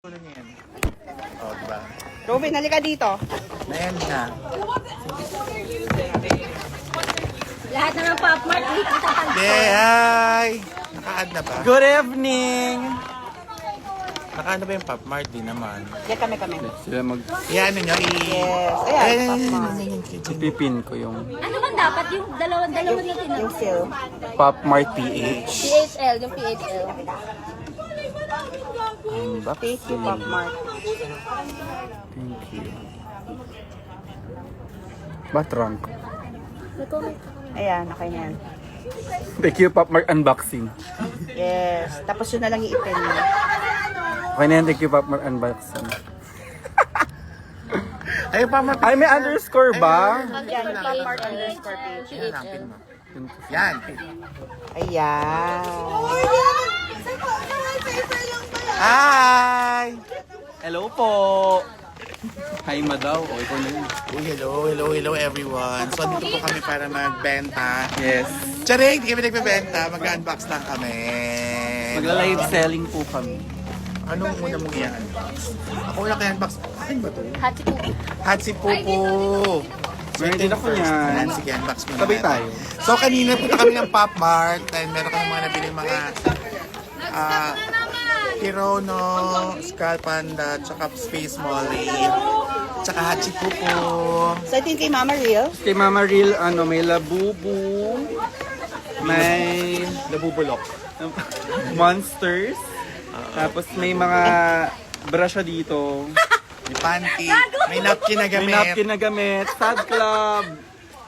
Ulo niya yan. O, diba? Robin, halika dito. Ayan na. Lahat na ng Pop Mart, dito sa Hey, hi! Naka-add na ba? Good evening! Naka-ano ba yung Pop Mart? Di naman. Yan kami. Sila Yan, ano nyo? Yes. Ayan, Pop Mart. Pipin ko yung Ano bang dapat? Yung dalawa na tinatawag. Yung fill. Pop Mart PH. PHL, yung PHL. Thank you, Pop Mart. Thank you. Ba't wrong? Ayan, okay na yan. Thank you, Pop Mart unboxing. Yes. Tapos yun na lang i-ipin mo. Okay na yan, thank you, Pop Mart unboxing. Ay, Pop Mart. Ay, may underscore ba? Yan, Pop Mart underscore page. Yan, hanapin mo. Yan. Ayan. Hi! Hello po! Hi, madaw. O, ikaw na yun. Uy, hello everyone. So, dito po kami para magbenta. Yes. Charing, hindi kami nagbebenta. Mag-unbox lang kami. Magla-live selling po kami. Anong una mong i-unbox? Ako wala kaya unbox. Ano ba ito? Hati po. Hatsi Pupo. Meron din ako niyan. Ayan, sige, unbox mo Sabay natin. tayo. So, kanina punta kami ng Pop Mart and meron kami mga nabiling mga Kirono, Skull Panda, tsaka Space Molly, tsaka Hatsi Pupo. So, ito yung kay Mama Real. Kay Mama Real, may labubu, may Nabubulok. monsters, tapos may mga brusha dito, May panty, may napkin na may gamit, napkin na gamit, sad club,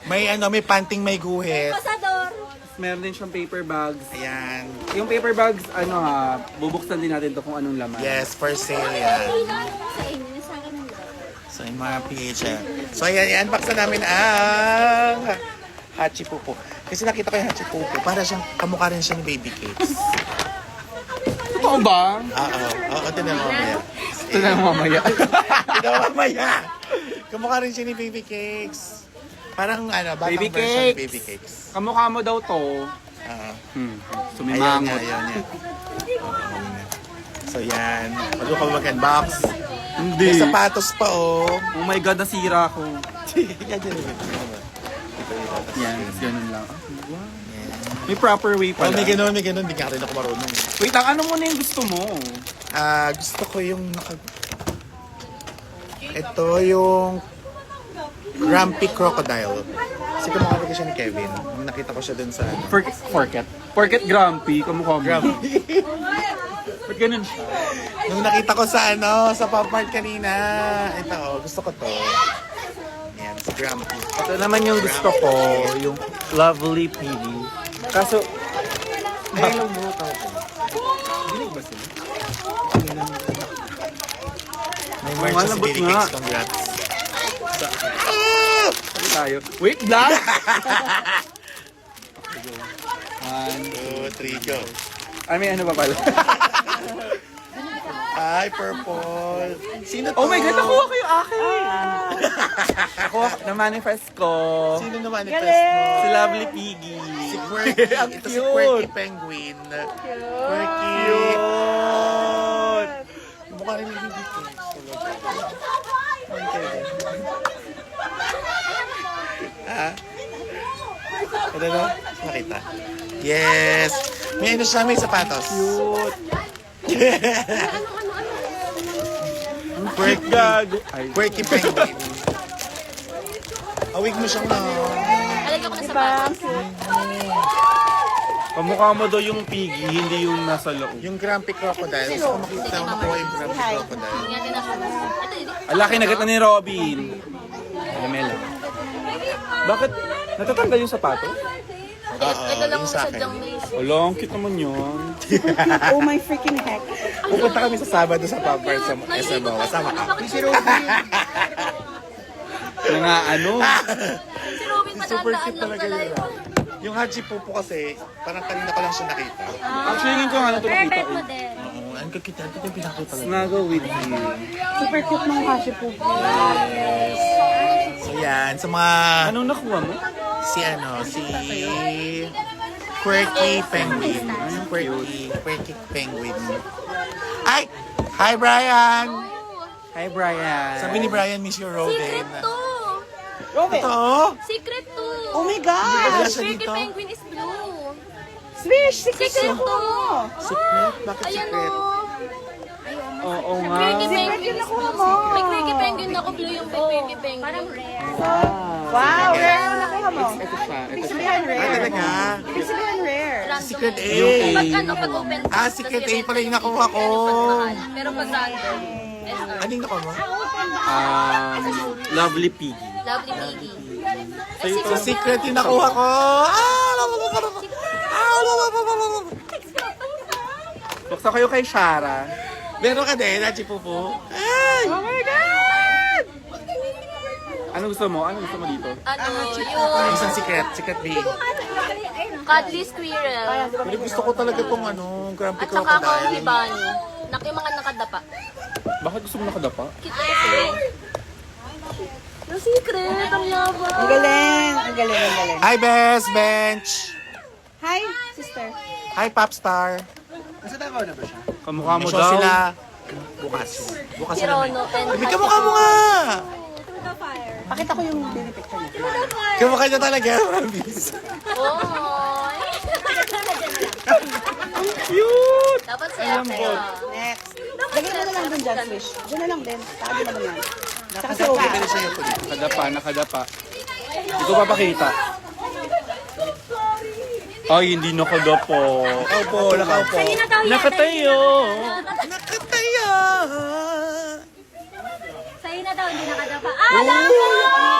may panting may guhit. Pasador. meron din siyang paper bags. Ayan. Yung paper bags, bubuksan din natin to kung anong laman. Yes, for sale yan. Sa inyo, sa akin ng So, yung mga PH. So, ayan, i-unbox na namin ang Hatsi Pupo. Kasi nakita ko yung Hatsi Pupo. Para siyang, kamukha rin siya ni Baby Cakes. Totoo ba? Oo, ito na mamaya. Ito na mamaya. Ito na mamaya. Kamukha rin siya ni Baby Cakes. Parang batang Baby version ni Cakes. Baby Cakes. Kamukha mo daw to. Oo. Ayaw Sumimangot. niya, ayaw niya. So, yan. Bago ka mag-unbox. Hindi. May sapatos pa, oh. Oh my God, nasira ko. Yan, Yan, ganun lang. May proper way Oh, pala. may ganun. Hindi nga rin ako marunong. Wait lang, ano muna yung gusto mo? Gusto ko yung Ito yung Grumpy Crocodile. Kasi kumukha ko siya ni Kevin. Nung nakita ko siya dun sa Forget Grumpy, kamukha mo. Grumpy. Ba't ganun siya? Nung nakita ko sa sa Pop Mart kanina. Ito, gusto ko to. Yan, si Grumpy. Ito naman yung gusto ko, yung Lovely Piggy. Kaso, Ay, hello mo. dinig ba sila? May merch Oh, si malambot Baby nga. Cakes. Congrats. Sabi tayo. Wait lang! 2, 3, go. Ay, may ano pa pala? Ay, purple. Sino to? Oh my God, nakuha ko yung akin! Nakuha ko, na-manifest ko. Sino naman ni Galing! Si Lovely Piggy. Si Quirky. Ang Ito si cute. Quirky Penguin. Quirky. Cute! Mukha rin yung Baby Cakes. Ano na? Nakita. Yes! May ano siya, may sapatos. Cute! Quirky. Gago. Ay, Quirky Penguin. Awig mo siyang Alagyan ko na sa box. kamukha mo daw yung piggy, hindi yung nasa loob. yung Grumpy Crocodile. Gusto ko makita mo ko yung Grumpy Crocodile. Ingatan ako. Ito, ito. Alaki nagat na ni Robin. Alamel. Bakit? Natatanggal yung sapato? Ito lang yung ang sa akin. sadyang may... Wala, ang cute naman yun. Oh my freaking heck. Pupunta kami sa Sabado sa Pop Mart sa SMO. Kasama ka. Si Robin. Na nga ano. Si Robin, Super matandaan cute lang talaga pala yun. yun. Yung Haji Pupo kasi, parang kanina ko lang siya nakita. Actually, ngayon ko nga ito nakita Perfect mo eh. din. Oo, ang kakita. Ito yung pinakita talaga. Snuggle with you. Super cute ng Hashi po. So yan, sa mga, Anong nakuha mo? si Quirky Penguin. Quirky Penguin. Ay! Hi, Brian! Hi, Brian. Sabi ni Brian, miss your Roden. Secret to! Robin. Ito? Secret to! Oh my God! Wala siya Pretty dito? penguin is blue. Swish! Secret Secret ko. to! Secret? Bakit Ayan secret? o. Oo nga. Quirky Secret penguin yun is nakuha blue. mo. May quirky penguin ako blue yung quirky penguin. Parang rare. Wow, rare yung nakuha mo. Ito siya. Ibig Ito siya. sabihin Ah, rare. talaga? Ibig sabihin rare. Secret A. Pag ano, pag open. Ah, secret A pala yung nakuha ko. Pero pag random. SR. Anong nakuha mo? Lovely Piggy. Lovely Piggy. So, secret yung nakuha ko. Buksan kayo kay Shara. Meron ka din, Hachi Pupu. Ay! Oh my God! Ano gusto mo? Ano gusto mo dito? Ano, yung Isang secret, secret B. cuddly squirrel. Pero gusto ko talaga itong ano, grumpy At saka crocodile. Cozy Bunny. Yung mga nakadapa. Bakit gusto mo nakadapa? Cute kasi. Yung secret, ang yabang. Ang galing. Ang galing, ang galing. Hi, Best Bench! Hi, sister. Hi, Popstar! Kamukha mo Show daw. sila bukas. Bukas Si sila. Rono and May kamukha mo nga! Pakita ko yung baby picture niya. Kamukha niya talaga, Mabis. Oh. Cute! Dapat saya kayo. Next. Lagyan mo na lang dun dyan, Swish. Diyan na lang din. Tago naman yan. Tsaka si Okay, Obi. pwede siya yung kulit. Nakadapa, nakadapa. Hindi ko papakita. Ay, hindi nakadapa. Nakaupo, nakaupo. Nakatayo. Nakataya! Sa'yo na daw, hindi nakadapa. Ah,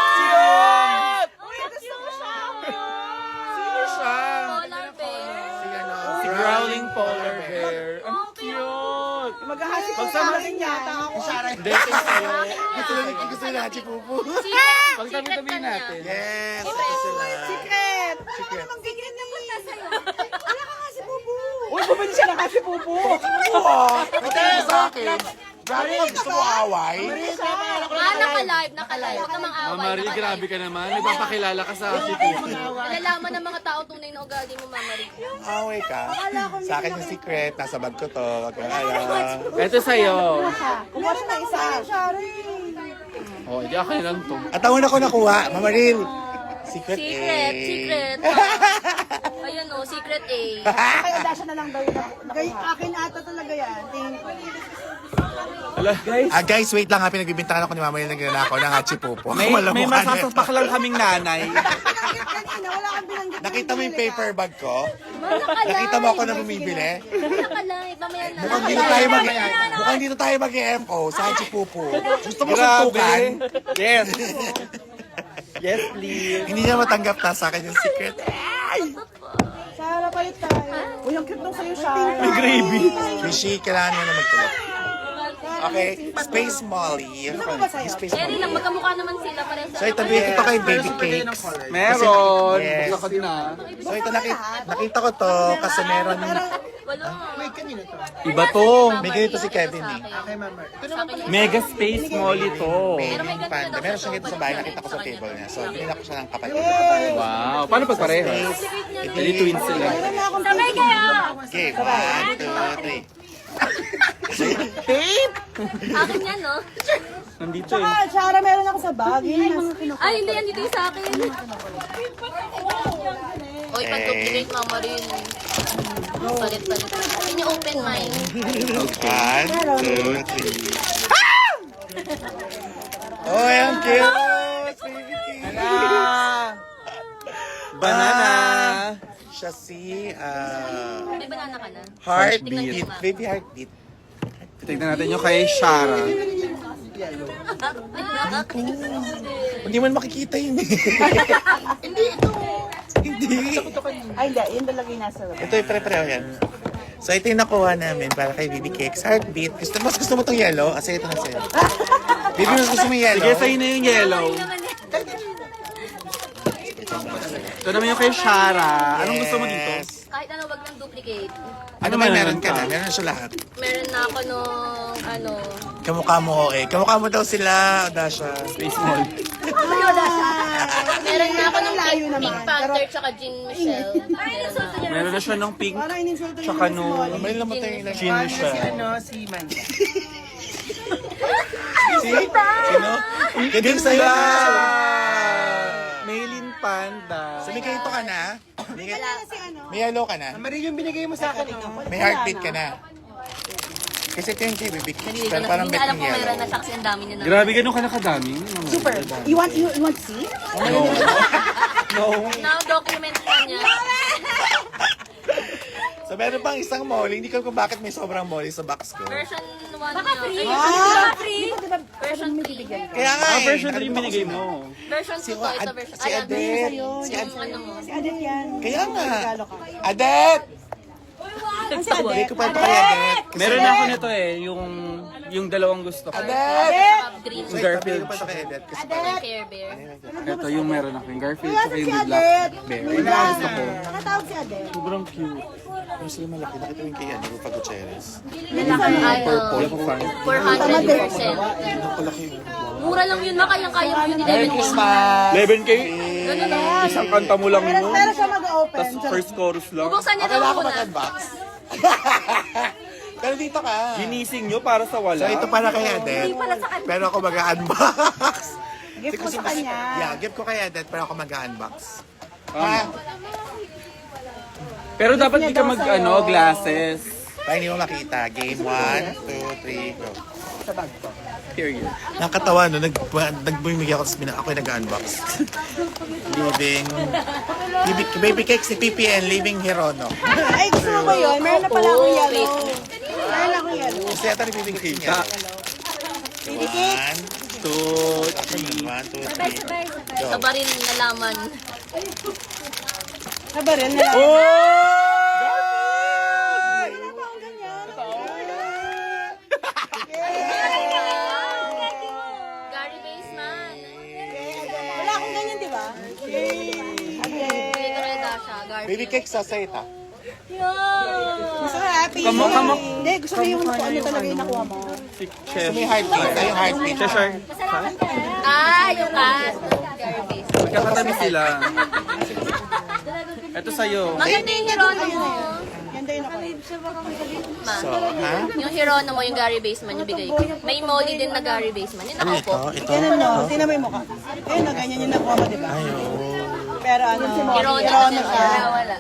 dapat! Uy, gusto ko siya. Sino siya? Polar bear. Si ano, Si Growling Polar Bear. Ang cute! Maghahasi po Pagsama- sa akin yata ako. Hindi, thank you. gusto nila Hachi Pupu. Pagtabi-tabi natin. Yes, gusto nila. Secret. Secret. Ang secret naman na sa'yo. Wala ka kasi pupu. Uy, bumili siya ng kasi pupu. Ito yung sa akin. Grabe ka, gusto mo away? Ah, naka-live, naka-live. Huwag namang away. Mama Rie, grabe ka naman. Nagpapakilala ka sa akin. Nalalaman ng mga tao tunay na ugali mo, Mama Rie. Away ka. Sa akin yung secret. Nasa bag ko to. Wag kang kaya. Ito sa'yo. Kumuha siya ng isa. Oh, hindi akin lang to. At ako na ko nakuha. Mama Ril. Secret A. Secret, secret. Ayun o, secret A. Kaya Dasha na lang daw yung nakuha. Akin ata talaga yan. Ala, guys. Guys, wait lang ha. Pinagbibintangan ako ni Mama Ril. Nagdala ako ng Hachi Pupu. May masasapak lang kaming nanay. Kanina, wala kang binanggit. Nakita mo yung paper bag ko? Naka-live. Nakita mo ako na bumibili? Naka-live. Mamaya na. Mukhang dito tayo mukhang dito tayo mag-MO sa Hachi Pupu. Gusto mo suntukan? Yes. Yes, please. Hindi niya matanggap na sa akin yung secret. Sarah, palit tayo. Uy, ang cute nung sa'yo, Sarah. May gravy. Rishi, kailangan mo na magtulog. Okay, Space Molly. Space Eri Molly. lang, magkamukha naman sila. Parang So ito, ito kay Baby Cakes. Meron. Yes. Buksan ko na. So ito, nakita ko to kasi meron, wala. Iba to. may ganito si Kevin eh. Mega Space Molly to. May panda. Meron siyang ganito sa bahay, nakita ko sa table niya. So, binila ko siya ng kapatid. Wow. Paano pag parehas? Hindi twins sila. Sabay kayo! Okay, 1, 2, 3. Tape! Akin yan, no? Nandito eh. Ah, Sarah, meron ako sa bag. Yun yung mga kinuha. Ay, hindi yan dito yung sa akin. Oy, pag-duplicate, Mama Rin. Palit-palit. Hindi niyo open mind. 1, 2, 3. Oh, ang cute! Baby Cakes! Banana. Siya si May banana ka na. Heartbeat. Baby Heartbeat. Tignan natin yung kay Shara. Hindi man makikita yun eh. Hindi. Ay, hindi. Yun talaga yung nasa loob. Ito yung pre-preho yan. So ito yung nakuha namin para kay Baby Cakes. Heartbeat. Gusto mo itong yellow? Kasi ito na sa'yo. Baby, mas gusto mo yung yellow? Sige, sa'yo na yung yellow. Ito naman yung kay Shara. Anong gusto mo dito? Yes. Kahit ano, wag lang duplicate. Ano ba meron ka na? Meron na siya lahat. Meron na ako nung, ano, Kamukha mo eh. Kamukha mo daw sila, Dasha. Space Molly. wala siya. Meron na ako ng Layo Pink naman. Panther tsaka Jean Michelle. Meron na siya ng pink, Parang ininsulto tsaka yung nung May naman tayo ilang. Jean Michelle. Si Sino? Ganun sa'yo. Maylin Panda. Sumikito ka na? si ano. May yellow ka na? Marie, yung binigay mo sa akin. May heartbeat ka na? Kasi ito yung kay Baby Kids. Hindi ko Pero alam, parang hindi bet alam ng kung meron na yellow. siya kasi ang dami niya na. Grabe, ganun ka nakadami. Super. You want to see? No. Now, document na niya. So meron pang isang molly. Hindi ko kung bakit may sobrang molly sa box ko. Version 1 Baka free. Version 3. Kaya nga eh. Version 3 yung binigay mo. Version 2 Si, to. Ito version. si Adet. Si Yung Adet. ano mo. Si Adet yan. Kaya nga. Regalo ka. Adet! Ang si Hindi Adet. ko pa ito kay Adet. Meron na ako nito eh, yung dalawang gusto ko. Adet! Saka green. Sorry, Garfield. Hindi ko pa ito kay Adet. Kasi Yung Care Bear. Ito yung meron ako, yung Garfield, Wala tsaka si yung with Adet. black bear. May Yung gusto ko. Nakatawag si Adet. Sobrang cute. yung sila malaki. Nakita mo yung kay ano, Rupa Gutierrez. Purple. 400%. Nakalaki. Mura lang yun na. Kayang-kaya mo yun. Merry Christmas! 11K? Ganun na. Isang kanta mo lang Pero yun. siya mag-open. Tapos first chorus lang. Bubuksan niya Okay daw lang ako muna. mag-unbox. Pero dito ka. Ginising nyo para sa wala. So ito para kay Adet. Pero ako mag-unbox. Gift ko sa kanya. Yeah, gift ko kay Adet pero ako mag-unbox. Tama. Pero dapat di ka glasses. Para hindi mo makita. Game 1, 2, 3, go. Period. Nakakatawa no, nagbumigay ako tapos ako yung nag-unbox. Baby cakes ni PPN, Living Hirono. Ay, gusto mo ba yun? Meron na pala akong yellow. Meron na akong yellow. Kasi yata nagbibigay niya. 1, 2, 3. 1, 2, 3. Sa baril nalaman. Saba rin na lang. Oh! Wala pa akong ganyan. Gary Baseman. Wala akong ganyan, di ba? Bigay ko rin daw siya. Gary. Baby cakes sa Saita. Gusto ko happy. Kamok. Hindi, gusto ko yung ano talaga yung nakuha mo. So may heartbeat. Ay, yung heartbeat. Cheshire. Yung cast. Gary Baseman. Magkakatabi sila. Ito sa'yo. Maganda yung Hirono mo. Ganda yung nakuha. Ma. So, ha? Yung Hirono mo, yung Gary Baseman, yung bigay ko. May molly din na Gary Baseman. Yung nakaupo. Ito. Ganun no, tingnan mo yung mukha. Ayun na, ganyan yung nakuha mo, di ba? Pero ano, Hirono Hirono siya. siya. Wala.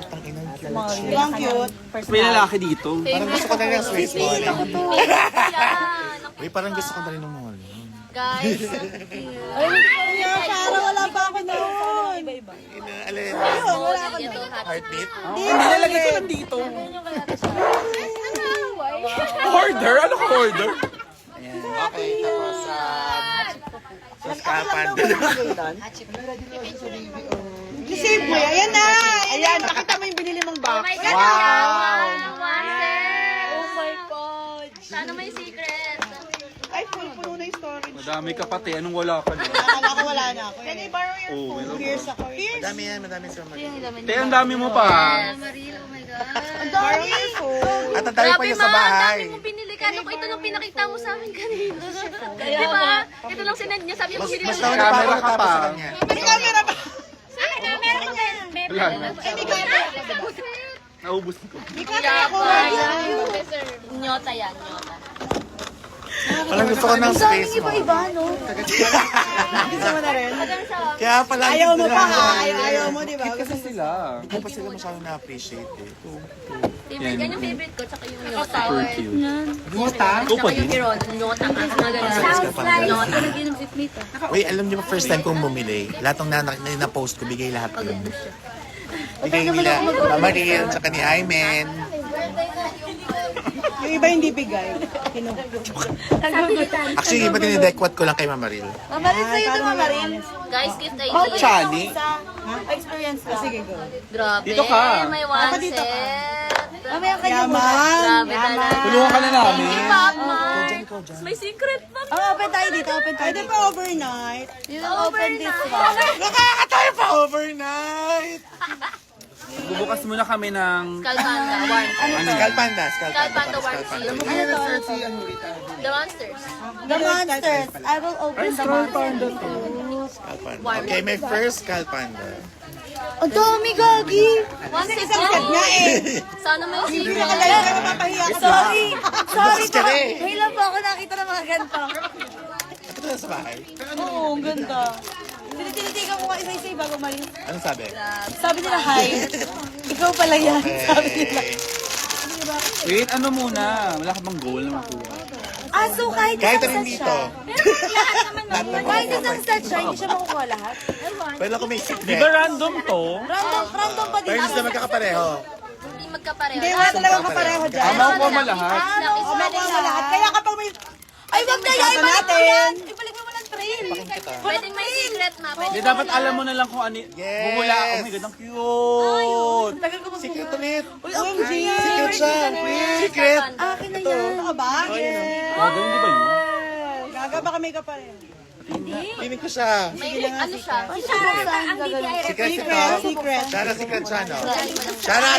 Ang cute. May lalaki dito. Parang gusto ko na rin ng Swiss Molly. Yan. Uy, parang gusto ko na rin ng Molly. Guys. Parang wala pa ako noon. Alin? Wala ako Ito, noon. hot. Heartbeat? Hindi, nalagay ko lang dito. Order? Ano ka order? Okay, tapos sa skapan. I-save mo yan. Ayan na! Ayan, nakita mo yung binili mong box. Oh my God! Wow! Oh my God! Sana may secret. Ay, puno na yung storage. Madami ka pati. Anong wala ka na? Akala ko wala na ako. Can I borrow your Oh, phone? meron Here's ako. Here's. Madami yan, madami sa mga. Te, ang dami mo pa. Maril, oh my God. Borrow your phone. At ang dami pa niya sa Ang bahay. dami mong pinili ka. Ito lang pinakita mo sa amin kanina. Di ba? Ito lang sinend niya. Sabi mo, Mas pinili mas mo. naman pa ako Camera ka natapos pa. sa kanya. May camera ba? Wala na. Naubos ko. May camera ako. Nyota yan, nyota. Parang gusto ko ng space mo. Gusto mo na rin? Kaya pala. Ayaw mo pa ha? Ayaw mo, di ba? Kasi sila. Hindi ko pa sila masyadong na-appreciate eh. Favorite, yan yung favorite ko. Tsaka yung nyota. Super cute. Tsaka yung Hiron. Nyota ka. Nyota. Uy, alam niyo ba first time kong bumili? Lahat ng na-post ko, bigay lahat yun. Bigay nila Mama Riel, tsaka ni Aymen. Yung iba hindi bigay. Actually, iba dinidekwat ko lang kay Mama Riel. Mamarin sa'yo ito, Mamarin. Guys, gift ID. Chani. Experience ka. Sige, go. Grabe. Dito ka. May one Ako dito set. ka. Mamaya ka Yaman. Grabe talaga. Tulungan ka na namin. Pop, Mike. May secret pa. Open tayo dito. Pwede pa overnight. You don't open this one. Nakakatayo pa overnight! Bubukas muna kami ng... Skull Panda. One. Skull Panda, Skull Skull Panda. Panda one seal. The Monsters. The monsters. I will open the monsters. Skull Panda. Okay, my first Skull Panda. Ang dami, Gagi. One Isang second. set nga eh. Sana may secret. Nakalayo ka mapapahiya ka. Sorry. Sorry po. Ngayon lang po ako nakita ng mga ganito. Ito na sa bahay. Oo, ang ganda. Tinitigan ko nga isa-isa bago malis. Anong sabi? Sabi nila, hi. Ikaw pala yan. Sabi nila. Wait, ano muna? Wala ka bang goal na makuha? Ah, so kahit Kahit isang rin set dito. siya. Kahit isang set siya, hindi siya makukuha lahat. Pwede ako may Di secret. ba random to? Random pa din. Pero hindi sila magkakapareho. Hindi magkapareho. Hindi, wala talagang kapareho dyan. Ah, makukuha mo lahat? Oo, makukuha mo lahat. Kaya kapag may... Ay, wag na yan! Ibalik mo yan! Ibalik mo ng trail! Pwedeng may secret ma. Di dapat alam mo na lang kung ano. Yes. Bumula. Oh my God, ang cute. Secret ulit. Uy, OMG! Secret siya. Secret. Akin na yan. Ito ba? Ah, ganun di ba yun? Gaga, baka may kapareho. Piling ko siya. May ano siya? Secret ito. Secret. Shara, secret siya, no? Shara.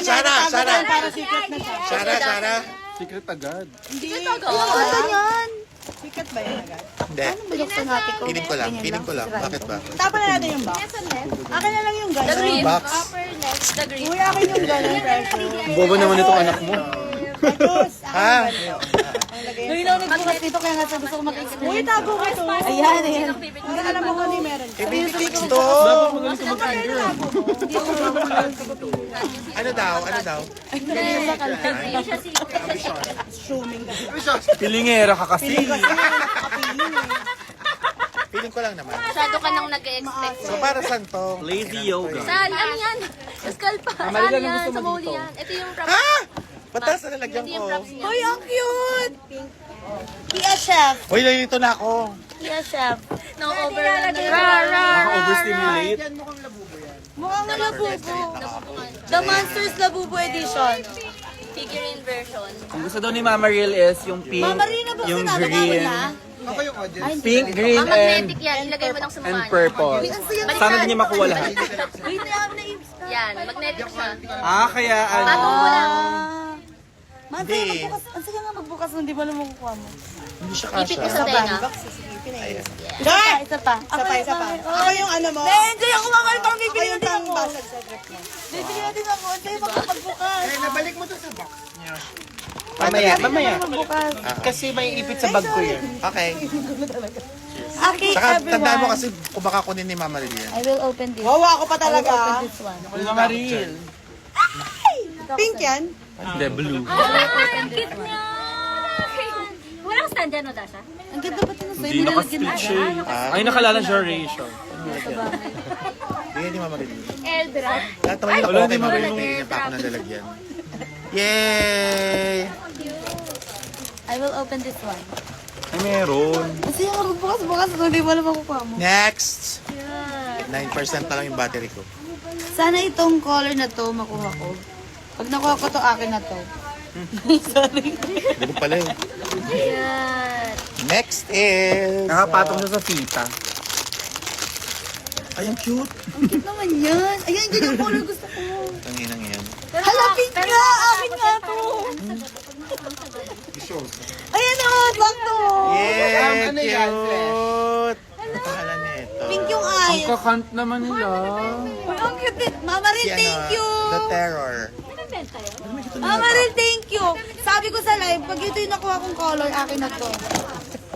Para secret na siya. Shara. Secret agad. Hindi. Ano yan? Secret ba yan agad? Hindi. Buksan natin ko. Piling ko lang. Bakit ba? Tapon na natin yung box. Akin na lang yung The gano'n. green. Box. Upper left. The green. Uy, akin yung gano'n, precious. Bobo naman itong anak mo. Precious, Ha? Ngayon lang nagbukas dito, kaya nga sabi ko mag-explain. Uy, tago ko to. Ayan. Hindi alam mo kung ano yung meron. Eh, baby cakes to. Dapat magaling ka mag-finger. Ano daw? Assuming ka. Pilingera ka kasi. Piling ko lang naman. Masyado ka nang nag-expect. So, para saan to? Lazy yoga. Saan? Ano yan? Skull pa. Saan Marila, yan? gusto mo Sa muli dito? yan. Ito yung props. Ha? Patas na nalagyan Ito yung ko. props niya. Uy, ang cute! Kia chef. Uy, nalito na ako. Kia chef. No, over na Nakaka-overstimulate. Mukhang nga labubo. The Monsters Labubo Edition. Figurine version. Ang gusto daw ni Mama Real is yung pink, Mama Rina, buksan yung na. green, na. pink, green, and Magnetic yan. Ilagay mo lang sa mukha and niya. purple. Sana din niya makuha lahat. Wait, na-ibs. Yan. Magnetic siya. Ah, kaya ano? Patong mo lang. Mansay, Hindi. magbukas. Ang sige nga magbukas, hindi mo alam makukuha mo. Hindi siya Ipit mo kasha. sa tenga. Ayan. Isa pa. Ako yung ano mo. Enjoy ako mga pang bibili natin ako. Basag sa trip mo. Bibili natin ako. Enjoy makapagbukas. Nabalik mo to sa box niya. Mamaya. Magbukas. Kasi may ipit sa bag ko yun. Okay. Okay, Saka tandaan mo kasi kung baka kunin ni Mama Lilian. I will open this. Wawa ako pa talaga. I will open this one. Mama Real. Pink yan? Hindi, blue. Ang cute niya. Walang stand dyan, no, Dasha? Ang ganda ba ito na sa'yo? Hindi naka-stitch eh. Ay, nakalala siya, Rachel. Bigyan ni Mama Lilian. Eldra. Lahat naman yung Wala, ako hindi kay Mama marunong. Lilian. Pa ako nalalagyan. Yay! I will open this one. Ay, meron. Kasi yung magbukas, hindi mo alam makukuha mo. Next! 9% na lang yung battery ko. Sana itong color na to makuha ko. Pag nakuha ko to, akin na to. Sorry. Hindi ko pala yun. Yan. Next is... Nakapatong siya sa fita. Ay, ang cute. Ang cute naman yan. Ayan, dyan yung color gusto ko. Tanginang yan. Hala, pink nga! Akin nga to! Ayan o, wag to! Yay! Cute! Ano pangalan nito? Pink yung Ang eyes. kakant naman nila. Uy, ang cute din. Mama Rin, Si thank ano, you! The Terror. Mama Rin, thank you! Sabi ko sa live, pag ito yung nakuha kong color, akin na to.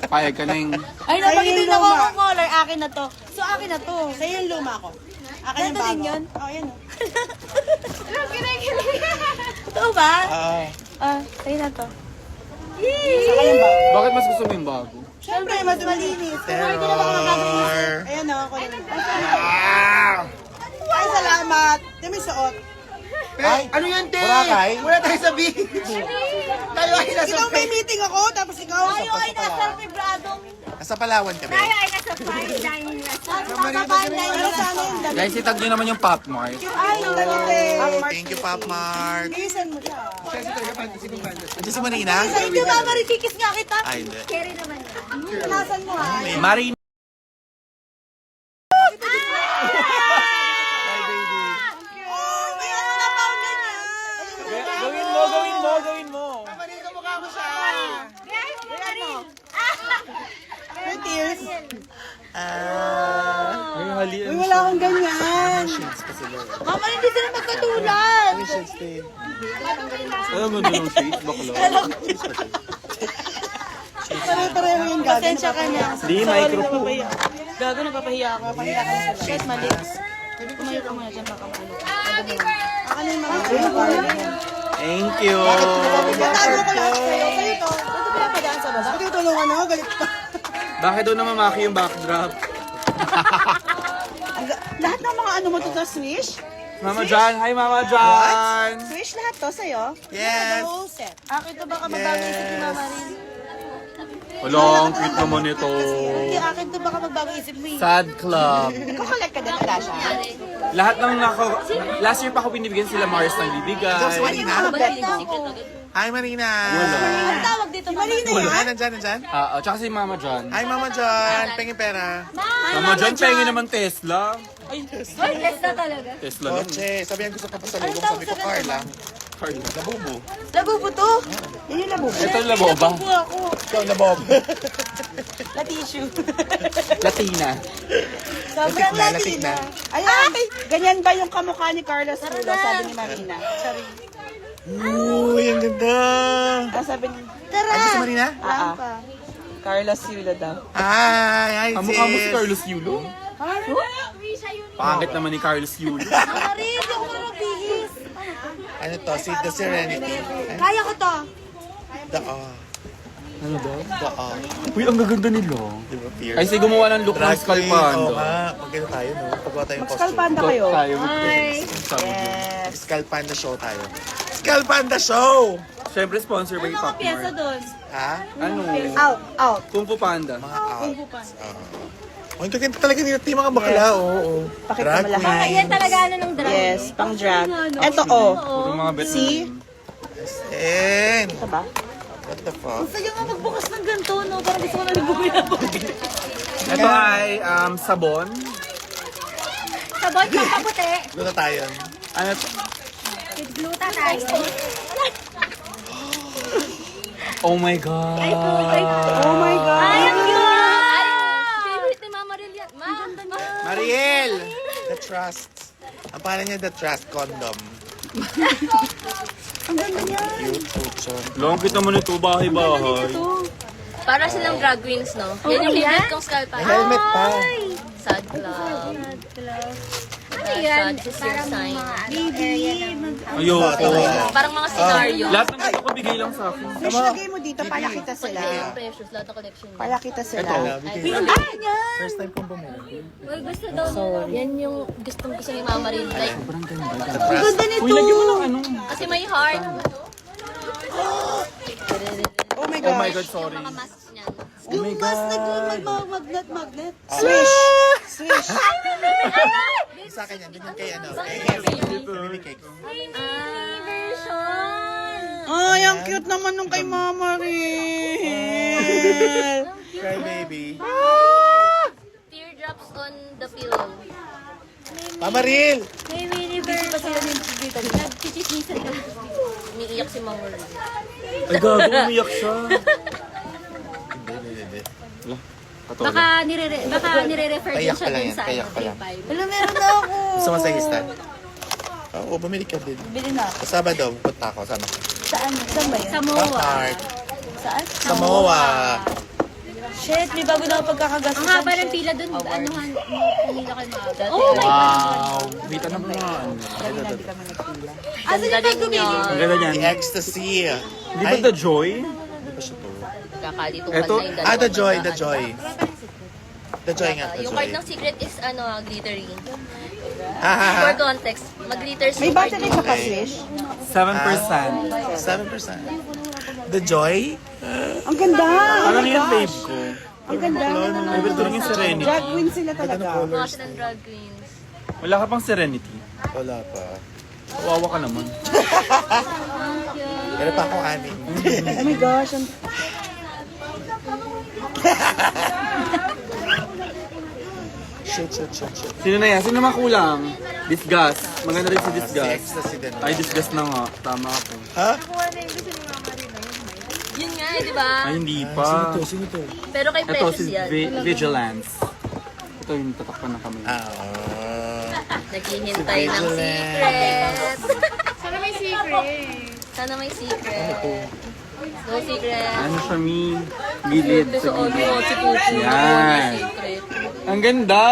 Payag ka na yung... Ay, na, pag ito yung nakuha kong color, akin na to. So, akin na to. Sa'yo yung luma ko. Akin yung bago. Din yun? Oo, yan o. Totoo ba? Sa'yo na to. Saka yung bago. Bakit mas gusto mo yung bago? Siyempre, mas malinis. Terror. Ayan o, ako na. Ay, salamat. Di may suot. Ay, ano yan, Te? Boracay? Wala tayo sa beach. Tayo ay nasa... Ikaw may meeting ako, tapos ikaw. Tayo ay nasa Fibradong. Nasa Palawan kami. ay nasa fine dining restaurant. Nasa fine dining sana yung damit. Guys, itag nyo naman yung pop mart. Ay, yung damit eh. Thank you, Pop Mart. Isan mo siya. Andiyan si Marina? Thank you, Mama. Rikikis nga kita. Ay, hindi. Carry naman yan. Nasan mo ha? Marina. Oh, may ano na fountain niya. Gawin mo, gawin mo, gawin mo. Her tears. Ah. Kali. Uy, wala akong ganyan. Shades pa sila. Mama, hindi sila magkatulad. May shades din. Ano mo ng shades? Bakla. Pare-pareho yung gago. Pasensya ka na. Di, microphone. Gago, napapahiya ako. Napahiya ka na. Shit, mali. Kumayo ka muna dyan, baka maano. Ako na yung mga Thank you. Tago ko lahat kayo. Kayo to. Ba't ba padaan sa baba? Ba't tulungan ako? Galit pa. Bakit doon namamaki yung backdrop? Lahat ng mga ano mo to sa Swish? Mama John, hi Mama John. Swish lahat to sa'yo? Yes! Whole set. Akin to baka magbago isip ni Mama Rin. Wala, ang cute naman ito. Hindi, akin to baka magbago isip mo. Sad Club. Nagko-collect ka din pala siya. Lahat ng last year pa ako binibigyan sila Mars ng bibigay. Ito si Marina. Hi, Marina. Ang tawag dito, Marina Wala. yan? Nandyan, nandyan. Tsaka si Mama John. Hi, Mama John. Pengi pera. Mama John, pengi naman Tesla. Ay, test na talaga. Tesla lang. Kotse. Sabi ang gusto ko pa sa lubong. Sabi ko, Carla. Carla. Labubo. Labubo to. Yan yung labubo. Ito yung labo ba? Labubo ako. Ikaw, labob. La tissue. Latina. Sobrang na, Latina. Ayan. Ganyan ba yung kamukha ni Carlos Rulo, sabi ni Marina? Sorry. Uy, ang ganda. Ah, sabi ni... Tara! Ano si Marina? Carlos Rulo daw. Hi, hi, Kamukha mo si Carlos Yulo. Pangit naman ni Carlos Yulo. Marin, yung mga bihis. Ano to? Si The Serenity. Kaya ko to. Ano daw? The Uy, ang gaganda nila. Di ba, Pierre? Ay, sige gumawa ng look ng Drag queen. Oo Skalpando. nga. Magkano tayo, no? Pagawa tayong costume. Skalpanda kayo. Tayo. Yes. Skull Panda Show tayo. Skull Panda Show! Siyempre, sponsor by Pop Mart. doon. Ha? Ano? Out. Kung Fu Panda. Mga outs. Oh, ang gaganda talaga nila. Yung mga bakla, oo. Pakita Drag mo lahat. queen. Yan talaga ano ng drag. Yes, pang drag. Eto, oh. Puro mga bet. See? And, Ito ba? what the fuck? Sa'yo nga magbukas ng ganito, no? Parang gusto ko na nagbubuya-buya. Ito ay sabon. Sabon yung kaputi. Doon na tayo. Ano? With gluta tayo. Oh my God. Oh my God. Ay, ang cute! Favorite ni Mama Rin yan. Mariel! The Trust. Ang pangalan niya, The Trust Condom. Ang ganda niya. Cute, pucho. Long kita mo nito, bahay-bahay. Para silang drag queens, no? Yan yung favorite kong scalp. May helmet pa. Sad club. Ano yan? Parang mga Ayoko. Parang mga senaryo. Lahat ng gusto ko bigay lang sa akin. Fish, lagay mo dito para kita sila. Precious, lahat ng collection niya. Para kita sila. First time kong bumili. Uy, gusto daw. Yan yung gustong gusto ni Mama Rin. Like, The Trust. Uy, lagyan mo ng ano. kasi may heart. Oh my Oh my God. God, sorry. Mga masks niyan. Yung mas magnet. Swish. Swish. Sa akin yan. Ganyan kay ano. Kay Mimi Cakes. Version! Ay, ang cute naman nung kay Mama Rin. Cry baby. Teardrops on the pillow. Mama Ril! May mini version. Nag-chichismisan ka. Umiiyak si Mama Rin. Ay, gago, umiyak siya. Hindi. Baka nire-refer din Kayak siya pa lang dun yan, sa kayak pa lang. P5. Wala, meron na ako. Gusto mo sa istan? Oo, bumili ka din. Bili na ako. Sa Sabado, punta ako. Sama ka. Saan? Saan ba yan? Sa Pop MOA. Mart. Saan? Samoa. Shit, may bago na ako pagkakagastos. Ang haba ng pila dun, anuhan, kanina kayo maaga. Oh my God! Wow. Wait, ano ba nga? Hindi kami nagpila. Ganda din niya. Ang ganda niyan. The Ecstasy. Di ba The Joy? Di ba siya to? Kakalito Eto? pa na yung dalawa. The Joy, The Joy. The Joy nga, The Yung Joy. card ng secret is glittery. Ah, For context, mag-glitters May yung card battery niya. ka pa, Swish? 7%. 7%. The Joy? Ang ganda. Ano yung fave ko? Ang ganda. Favorite ko lang yung Serenity. Drag queen sila talaga. Mga siya ng drag queens. Wala ka pang Serenity. Wala pa. Kawawa ka naman. Meron pa akong anim. Oh my gosh. Shit. Sino na yan? Sino makulang? Disgust. Maganda rin si Si Disgust. Ecstasy din. Ay, Disgust na nga. Tama ako. Ha? Yun nga, di ba? Ay, hindi pa. Sino to? Pero kay Ito Precious si yan. Vigilance. Ito Ito yung tatakpan ng kamay. Naghihintay ng Vigilant. secret. Sana may secret. Sana may secret. No secret. Ano siya, Mi? Gilid. Ito sa ano, si Pupu. Yan. Secret. Ang ganda!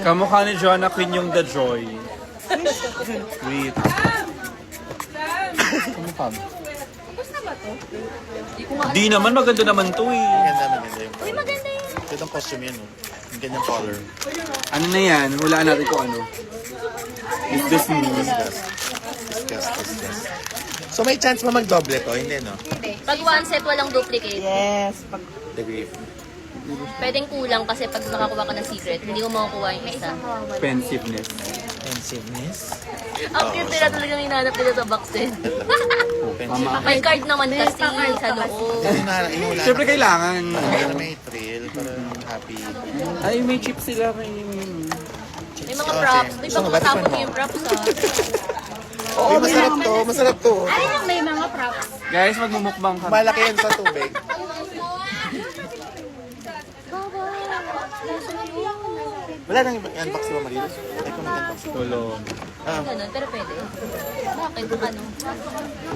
Kamukha ni Joanna Quinn yung The Joy. Wait. Kamukha mo? Di naman, maganda naman to eh. Maganda, maganda yung Uy, maganda yun. Ito ang costume yan, oh. Yung ganyang color. Ano na yan? Hulaan natin kung ano. Is this me? Discuss. So may chance ba mag-double to? Hindi, no? Pag one set, walang duplicate. Yes. Pag The grief. Pwedeng kulang kasi pag nakakuha ka ng secret, hindi mo makukuha yung isa. Pensiveness. Pensiveness? Ang cute nila talagang hinahanap nila sa box eh. Pensiveness. May card naman kasi sa loob. Kasi inulan. Siyempre kailangan. Para may thrill, para happy. Ay, may chip sila kay... May mga props. May pag matapos yung props ah. Oo, masarap to. Masarap to. may mga props. Guys, magmumukbang kami. Malaki yan sa tubig. Wala nang unbox si Mama Marilos. Ay, kung mag-unbox. Tulong. Ganun, pero pwede. Bakit? Ano?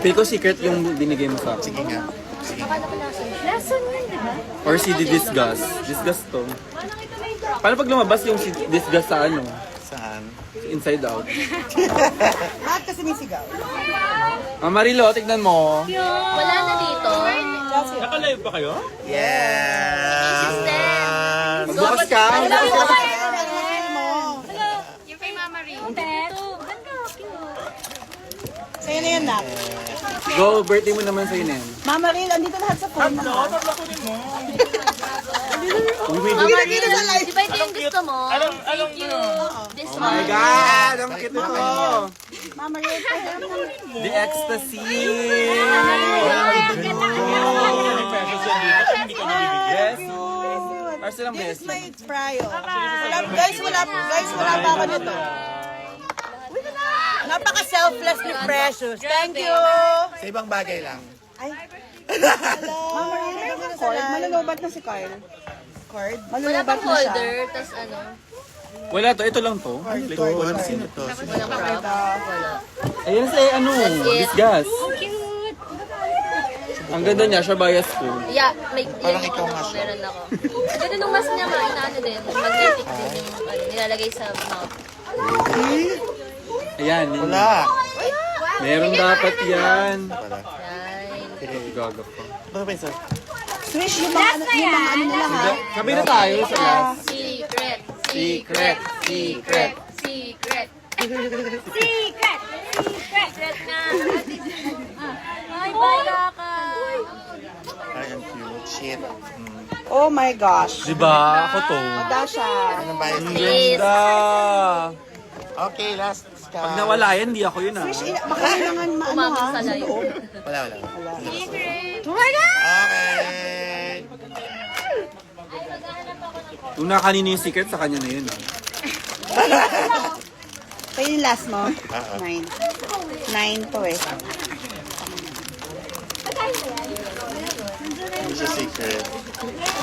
Feel ko secret yung binigay mo sa akin. Sige nga. Akala ko nasa. Or si The Disgust. Disgust to. Paano pag lumabas yung si Disgust sa ano? Saan? Inside Out. Lahat kasi may sigaw. Marilo, tignan mo. Wala na dito. Nakalive ba kayo? Yes! Magbukas ka. Yung kay Mama Rin. Sa'yo na yan, Nat. Go, birthday mo naman sa inen. Mama Rin, andito lahat sa phone. Mama Rin, di ba ito yung gusto mo? Thank you. This Oh my one. God! Ang cute ito! Mama Rin, pwede naman. The ecstasy! Yes! Marcel ang This is best. my pryo. Guys, wala pa ako nito. Napaka-selfless ni Precious. Thank you. Sa ibang bagay lang. Ay. Hello. Mama Rin, cord. Malulubat na si Carl. Cord? Wala Malulubat pang na siya. holder, tas ano. Wala to, ito lang to. Ito, sino to? Sino Walang prop. Wala. Ayan si ano, Disgust. Ang ganda niya, siya bias ko. Yeah, may Parang ikaw nga siya. meron ako. Ganun nung mask niya nga, inaano din. Magnetic din yung nilalagay sa mouth. Ayan, yun. Wala. Meron dapat yan. Wala. Yan. Gaga pa. Ano ba isa? Swish, yung mga ano nila ha. Sabi na tayo sa last. Secret. Secret, secret. Secret. Secret. Secret nga. Ay, bala ka. Ay, ang cute. Shit. Oh my gosh. Diba? Ako to. Dasha. Anong bayad? Ang ganda. Okay, last ka. Pag nawala yan, di ako yun ah. Swish, baka kailangan maano Umabot ha. sa live. Wala. Oh my God! Okay. Yung nakanino yung secret, sa kanya na yun. Kaya yung last mo? Oo. 9. 9 to eh. Hindi siya secret.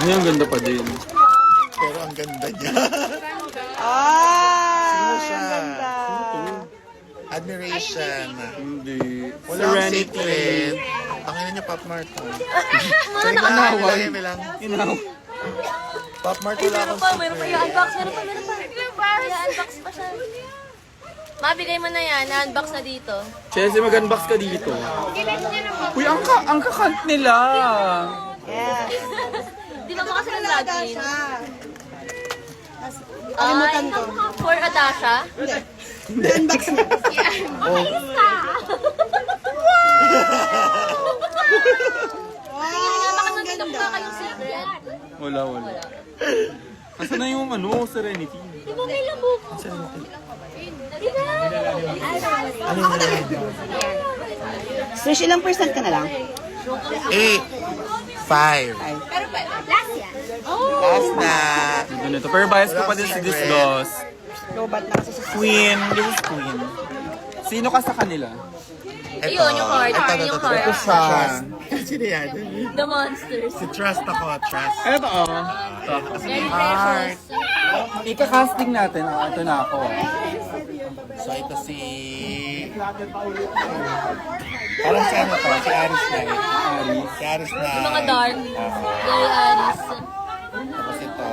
Ay, ang ganda pa din. Pero ang ganda niya. Ah! Sino siya? Ang ganda. Admiration. Hindi. Walang Serenity. secret. Ang ina niya, Pop Mart. Mga Inawan. lang. Inaw. Pop Mart, Ay, wala meron akong pa, meron pa. secret. I-unbox, meron pa. I-unbox pa siya. Mabigay mo na yan, na-unbox na dito. Chelsea, mag-unbox ka dito. Uy, ang kakant nila. Yes. Di ba kasi ng login? Dasha. Ay, Kalimutan ko. for Adasha? Hindi. Unbox mo. Wow! Baka Ang nandito ganda. pa kayong secret. Wala. Nasaan na yung Serenity? Di ba may labog? Di ba? Swish, ilang percent ka na lang? 8. 5. Last na. Ganito. Pero bias ko pa din si Disgust. Lobat na kasi sa Queen. This is Queen. Sino ka sa kanila? Ayun, yung heart. Yung heart. Ito siya. Sino yan? The monsters. Si Trust ako, Trust. Ito oh. Very precious. Ika-casting natin. Oh, ito na ako. So ito si... Parang si ano to? Si Aris na. Si Aris na. Yung mga dark. Very Aris. Tapos ito.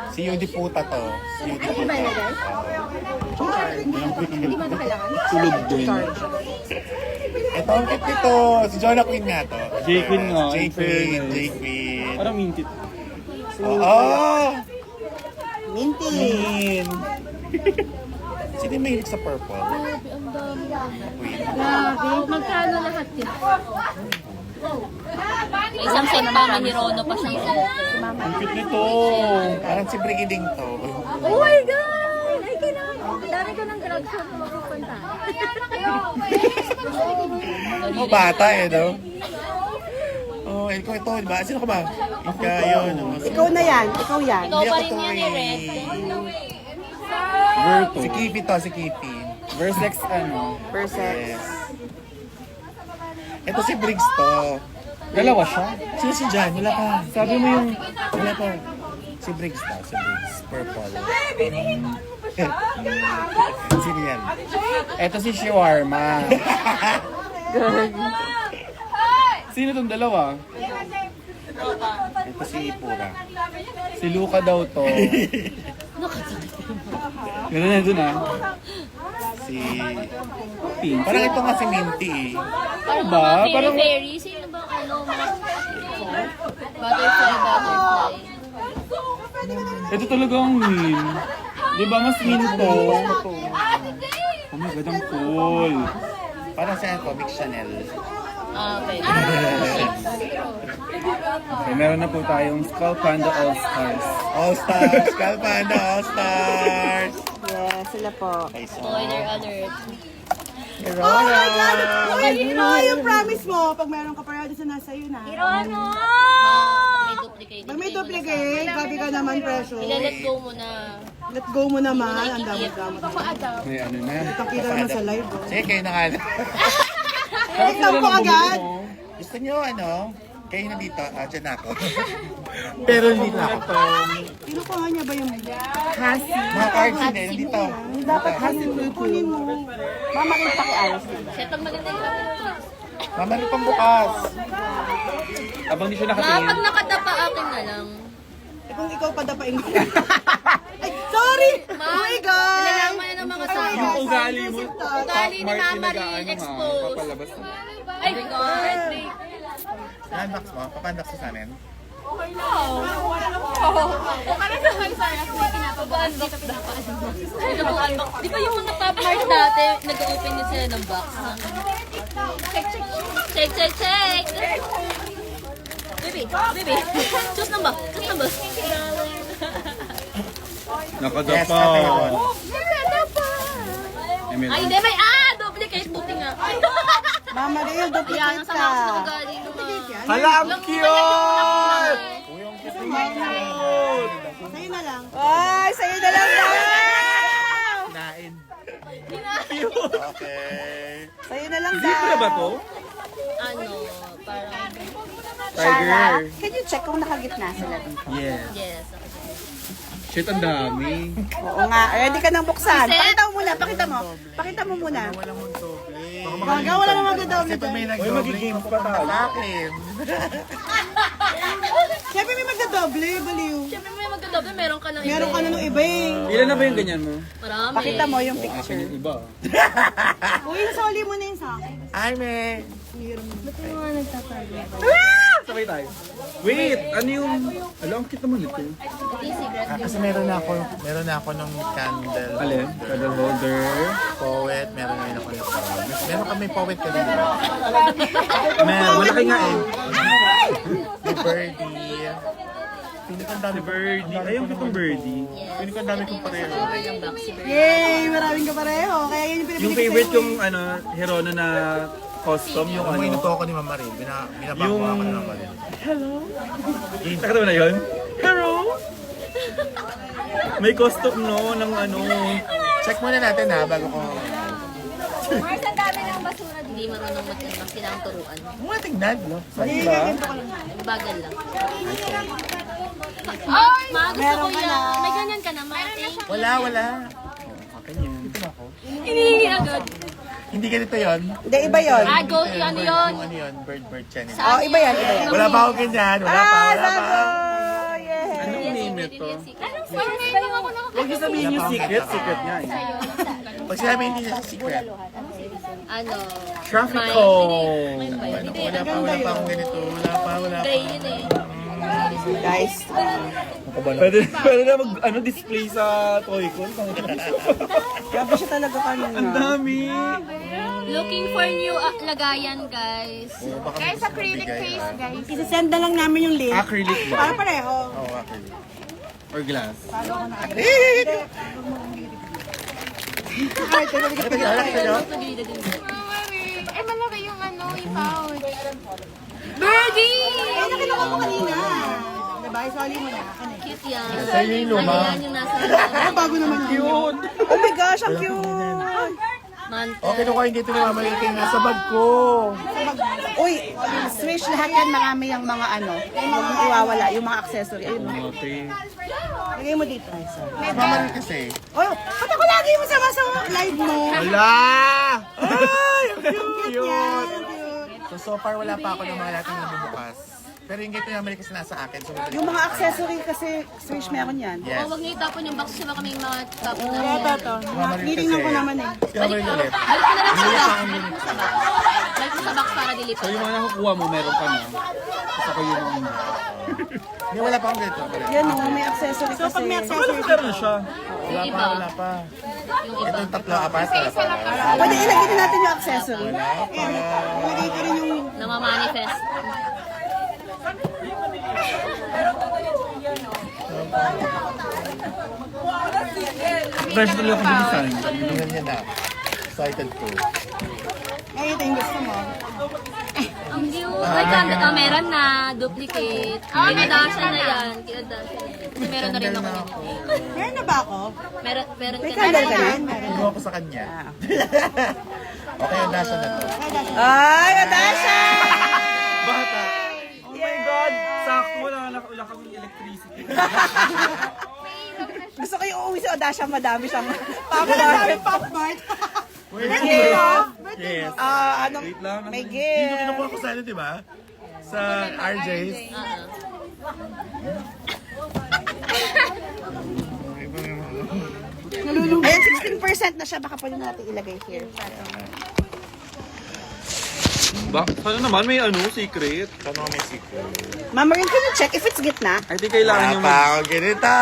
Si Yudi Puta to. Si Yudi Puta. Tulog din. Ito ang kit nito. Si Jonah Queen nga to. J-Queen nga. J-Queen. J-Queen. Parang minty. Oo! Minty. Queen. Sino yung mahilig sa purple? Queen. Magkano lahat yun? May isang set pa man ni Rono pa siyang set. Ang cute nito. Parang si Brigading to. Oh my God! Ay, kailangan. Dami ko ng drug shop na mapupunta. Oh, bata eh, no? Oh, ikaw ito, di ba? Sino ka ba? Ikaw yun. Ikaw na yan. Ikaw yan. Ikaw Hindi pa ako rin to yan ni Red. Verto. Si Kipi to, si Kipi. Versex ano. Persex. Yes. Ito si Briggs to. Dalawa siya. Sino si Jan? Wala pa. Sabi mo yung... Wala pa. Si Briggs to, si Briggs. Purple. Sino yan? Ito si Shawarma. Sino tong dalawa? Ito si Pura. Si Luca daw to. Gano'n na dun ah. Si... Pink. Parang ito nga si Minty eh. Parang ba? mga Parang- fairy-fairy. Sino ba ano? Mga... Butterfly. Ito talaga ang mean. Di ba mas mean to? Oh my God, ang cool. Parang si ano, Comic Chanel. Ah, okay. Okay, meron na po tayong Skull Panda All-Stars. All-Stars! Calpanda All-Stars! Yes, sila po. Okay, so... Spoiler alert. Oh my God! Ano yung promise mo? Pag meron ka parado sa nasa iyo na. Ano? May duplicate. Pag may duplicate, grabe ka naman, Precious. Ila-let go mo na. Let go mo naman. Ang damot-damot. May ano na. Nakita naman sa live. Oh. Sige, kayo na nga. Let go ko agad. Gusto nyo ano? Kayo na dito, dyan ako. Pero hindi na ako. Kinukuha niya ba yung Mga cards hindi, nandito. dapat hasin mo? Kunin mo. Mama, kita kay Alice. Siya pag maganda yung kapit. Mamali pang bukas. Abang di siya Pag nakatingin. nakadapa akin na lang. Eh, kung ikaw padapain ko. Ay, sorry! Oh my God! Nalalaman na ng mga tao. Yung ugali mo. Ugali ni Mark, Mama nag-ano Rin, nga, exposed. papalabas na. Ay, God. Unbox mo, papandak sa amin. Di ba yung mga top marks dati, nag-open din sila ng box? Check, check, check! Baby, baby, choose number, choose number. Yes, Nakadapa. ate yun. Ay, hindi, may duplicate, buti nga. Mama, Rin, Ayan, duplicate ang sama ka. sa ugali ng mga... Hala, ang cute! Sa'yo na lang. Ay, sa'yo na lang daw! Nain. Okay. Sa'yo na lang daw. Zebra ba to? Ano, parang... Tiger. Can you check kung nakagitna sila dito? Yes. Yes. Shit, ang dami. Oo nga. Ready ka nang buksan. Set. Pakita mo muna. Pakita mo. Pakita mo muna. Walang magdoble. Baga, wala namang magdoble Kasi pag may dyan. nagdoble, magigame pa papunta tayo. sa akin. Siyempre may magdoble. Baliw. Siyempre may magdodoble, meron ka ng iba. Meron ka na ng iba eh. Ilan na ba yung ganyan mo? Marami. Pakita mo yung Akin picture. yung iba. Uy, soli mo na yun sa akin. Ay, me. Sabay tayo. Wait, ano yung... Alam, ang cute naman ito. Kasi meron na ako ng candle. Alin? Candle holder. Poet, meron na rin ako ng poet. Meron kami poet ka din, di ba? Malaki nga eh. Si Birdie. Pili ko ang dami Birdie. Ay, ang cute ng birdie. Pili ko ang dami kong pareho. Ng box si Bert. Yay! Maraming ka pareho. Kaya yun yung pinipili Yung ko favorite sa'yo kong ano, Hirona na custom, yung Ang may ano. inuto ako ni Mama Rin. Binabago Yung- ako ni Mama Rin. Nakita mo na yun? Hello! May custom no, ng ano. Check muna natin ha, bago ko. Mars, ang dami ng basura. Hindi marunong mag-ano, kailangang turuan. Muna tingnan. Diba? Bagal lang. Ma, gusto ko yan. May ganyan ka na, Ma. Wala. Akin yan. Hinihingi agad. Hindi ganito yon. Hindi, iba yun. Ah, go, ano yun? Ano yun? Bird channel. Oh, iba yan. Wala pa ako ganyan. Wala pa. Oh, yeah. Anong name ito? Anong secret? Bayo ako Huwag niyo sabihin yung secret niya eh. Pag sinabi hindi niya secret. Ano? Traffic May- cone. May ba yun? Hindi, Wala pa akong ganito. Wala pa. gray yun eh. Guys, Pwede na mag ano, display sa toy ko. grabe siya talaga kanina. Ang dami. Looking for new lagayan, guys. Guys, acrylic face, guys. Isasend na lang namin yung link. Acrylic ba? Para pareho. Oo, acrylic. Or glass? Ay, talaga. Ito yun. Ay, malaki yung ano, yung pouch. Birdie! Ay, nakita ko kanina. Diba? Isali mo na. Ano eh? Cute yan. Sa'yo yung luma. Ayan yung nasa Ah, bago naman yun. Cute! Oh my gosh, ang cute. manta. Okay, kinuha yung dito ni Mama Liti nga sa bag ko. Uy, Swish lahat yan. Marami yung mga ano. Huwag mong iwawala. Yung mga accessory. Ayun. Okay. Lagay mo dito. Ay, sorry. Si Mama Liti kasi. Oh, ba't ako lagi mo sama sa live mo? Wala! Ay, ang cute! Yan, ang cute. So far, wala pa ako ng mga lahat ng bumubukas. Pero yung gito ni Mama Liti kasi nasa akin. So, Yung mga accessory kasi Swish meron yan. yes. Oh, wag niyo itapon yung box kasi baka may mga tapon na. Ito. Nitingnan ko naman eh. Si Mama Liti ulit. Balik ko na lang sa Hindi box. pa ang limit sa bag. Balik ko sa box para So dilipat. yung mga nakukuha mo, meron ka na. Gusto ko yung... Hindi, wala pa akong ganito. Yan o, may accessory kasi. So pag may accessory, Meron na siya. Yung iba. Wala pa. Yung iba. Itong tatlo, apat. Wala pa. pwede ilagay din natin yung accessory. Wala pa. Ilagay ko rin yung... Namamanifest. Fresh tuloy ako bilisan. Tingnan niya na. Excited ko. Ay, ito yung gusto mo. Ang cute. May camera na, duplicate. Kay Adasha na yan. Kay Adasha na yan. Kasi meron na rin ako nito. Meron na ba ako? Meron May ka candle ka na. na? Kinuha ko sa kanya. Okay, ang dasa na to. Ay, Adasha! Bata. Oh my God! Sakto, wala kaming electricity. Gusto ko yung uuwi sa Adasha, madami siyang Pop-Mart. Pop-Mart. Wait, yes. Anong, Wait lang. may Dito gift. kinukuha ko sa ano, di ba? Sa RJ's. Ayan, 16% na siya. Baka pwede natin ilagay here. Ba? Sana naman may ano, secret. Ano may secret? Mama Rin, can you check if it's gitna? I think kailangan Wala yung pa ako ganito.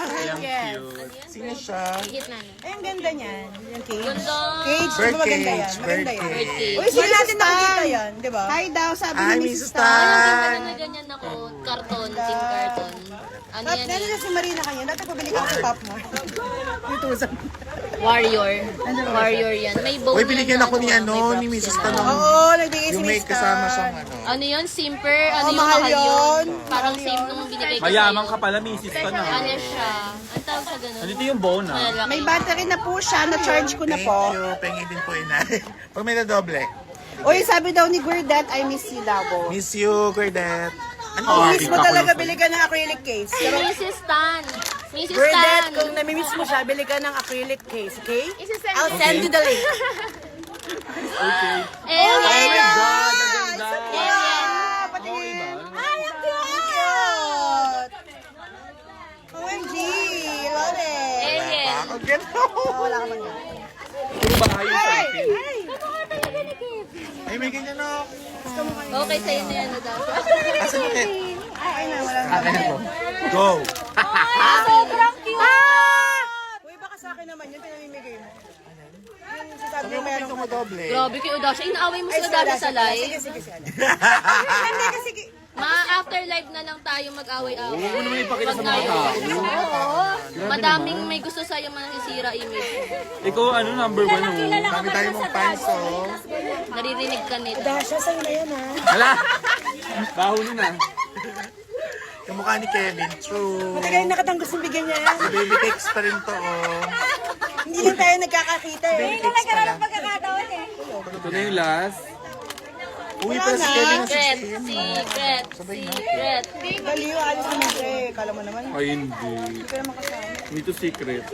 Ayan, cute. Sino siya? Gitna na. Ay, ang ganda niyan. Yung cage. Ganda. Cage, Bird diba maganda yan? cage, Maganda bird yan. cage. Uy, sige natin nakikita yan, di ba? Hi daw, sabi Ay, ni Mrs. Mrs. Tan. Ang Tan. ganda na ganyan ako. Karton, team karton. Ano At yan nandun eh? na si Marina kanya. Dati pabili ka sa Pop Mart. 2,000. Warrior. Warrior yan. May bow Uy, yan binigyan na ako ni may ano, props ni Mrs. yan Tan. na. Oo, nagbigay si Yung may Mrs. kasama Tan. siyang ano. Ano yun? Simper? Ano yung mahal mahal yun. yun? Parang same nung binigay ko Mayaman sa'yo. ka pala, misis ka na. Ano siya? Ang tawag sa ganun? Nandito yung bona. Malalaki. May battery na po siya. Na-charge ko na Thank po. you. Pengi din po ina. Pag may nadoble. Uy, sabi daw ni Gurdet, I miss you daw po. Miss you, Cordet. Ano? Miss mo talaga, bili ka ng acrylic case. Si Mrs. Tan. Mrs. Gurdet, Tan. kung namimiss mo siya, bili ka ng acrylic case, okay? I'll send you the link. Eh, Oh my eh, God! Ang ganda. Ah, patingin. Ay, ang cute! OMG! Love it! Alien. Ako ganito. Oh, wala ka man yan. Puro bahay yung sa akin. Ay, may ganyan ako. Okay, sa'yo na yan. Daw. Asan yung kit? Ay, na, wala na. Akin po. Go. Sobrang cute. Uy, baka sa akin naman yun, pinamimigay mo. Yung sinasabi Sabi mo mo meron gusto ka. mo doble. Grabe kay Udasha. Inaaway mo Ay, si Udasha sa Sige, live. sige, sige. Hindi kasi, Ma, after live na lang tayo mag-away-away. Huwag mo naman ipakita sa mga Pag tao. Oo. Madaming may gusto sa'yo masisira image. Ikaw ano, number 1 oh. Dami tayo mong fans, oh. Naririnig ka nito. Dasha, sa'yo na yan, ha? Hala! Baho nun ah. Yung mukha ni Kevin, true. Matagal nakatanggos yung bigyan niya yan. Si Baby Cakes pa rin to, oh. Hindi lang tayo nagkakakita eh. Baby Cakes pa lang. Pagkakataon eh. Ito na yung last. Uy, pero si Kevin ang Secret, 16. secret. Baliw, alis kami siya eh. Kala mo naman. Ay, hindi. Hindi ka naman kasama. Dito secret. Oh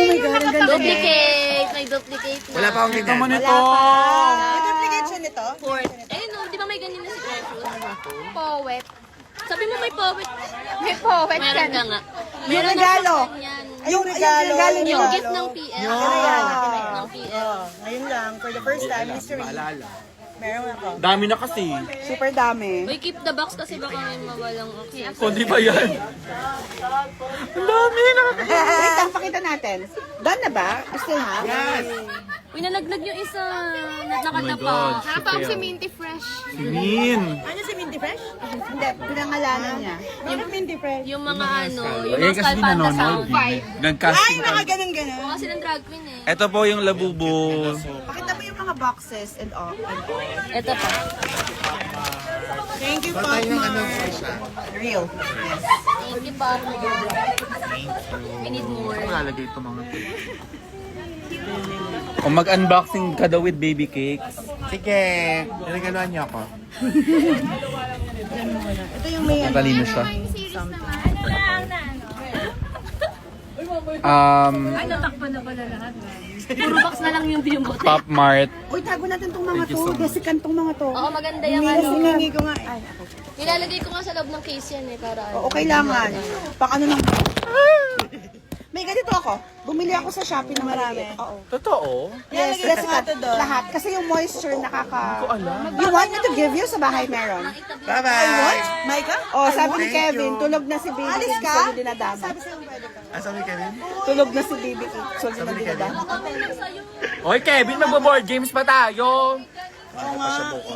my God, ang ganda. Duplicate, may duplicate na. Wala pa akong Tama ganyan. nito. May duplicate siya nito? Fourth. Eh, no, di ba may ganyan na si Precious? Poet. Sabi mo may poet. May poet ka nga. Yung regalo. Yan. Ay, yung regalo. Yung gift ng PL. Ng PL. Oh, ngayon lang, for the first time, mystery. Maalala. Meron ako. Dami na kasi. Super dami. Uy, keep the box kasi baka may mawalang access. Kundi ba yan? Ang dami na. Wait lang, pakita natin. Done na ba? You still have? Yes! Uy, nalaglag yung isa. Nakata Oh pa. Parang si Minty Fresh. Si Min. Ano si Minty Fresh? Hindi, pinangalanan niya. Yung Minty Fresh. Yung mga ano, yung Eh, mga kasi di Skalpanta nanonood. sound. Ay, Nag-casting mga ka. ganun-ganun. Oo, kasi ng drag queen eh. Ito po yung labubo. Pakita mo yung mga boxes and all. Ito pa. Thank you, Patay ng ano Fatma. siya. Real. Thank you, Papa. We need more. Lalagay ito mga to. Kung mag-unboxing ka daw with baby cakes. Sige, niregaluhan niyo ako. Ito yung may ano. Matalino siya. Ay, natakpan na pala lahat. Puro box na lang yung view mo. Pop Mart. Uy, tago natin tong mga Thank you to. so much. Desikan tong mga to. Oo, maganda yung Kasi ano. hingi ko nga eh. Nilalagay ko nga sa loob ng case yan eh, para Oo, kailangan. Pakano lang. May ganito ako. Bumili ako sa Shopee ng marami. Oo. Totoo? Yes, desikat. Lahat. Kasi yung moisture nakaka... You want me to give you? Sa bahay meron. Bye-bye! Maika? Oh, sabi ni Thank Kevin, you. tulog na si Baby. Alis ka? Solid dinadama. Ah, sabi ka rin? Tulog na si Baby. Solid na dinadama. Oy, Kevin, magbo-board games pa tayo. Oo nga.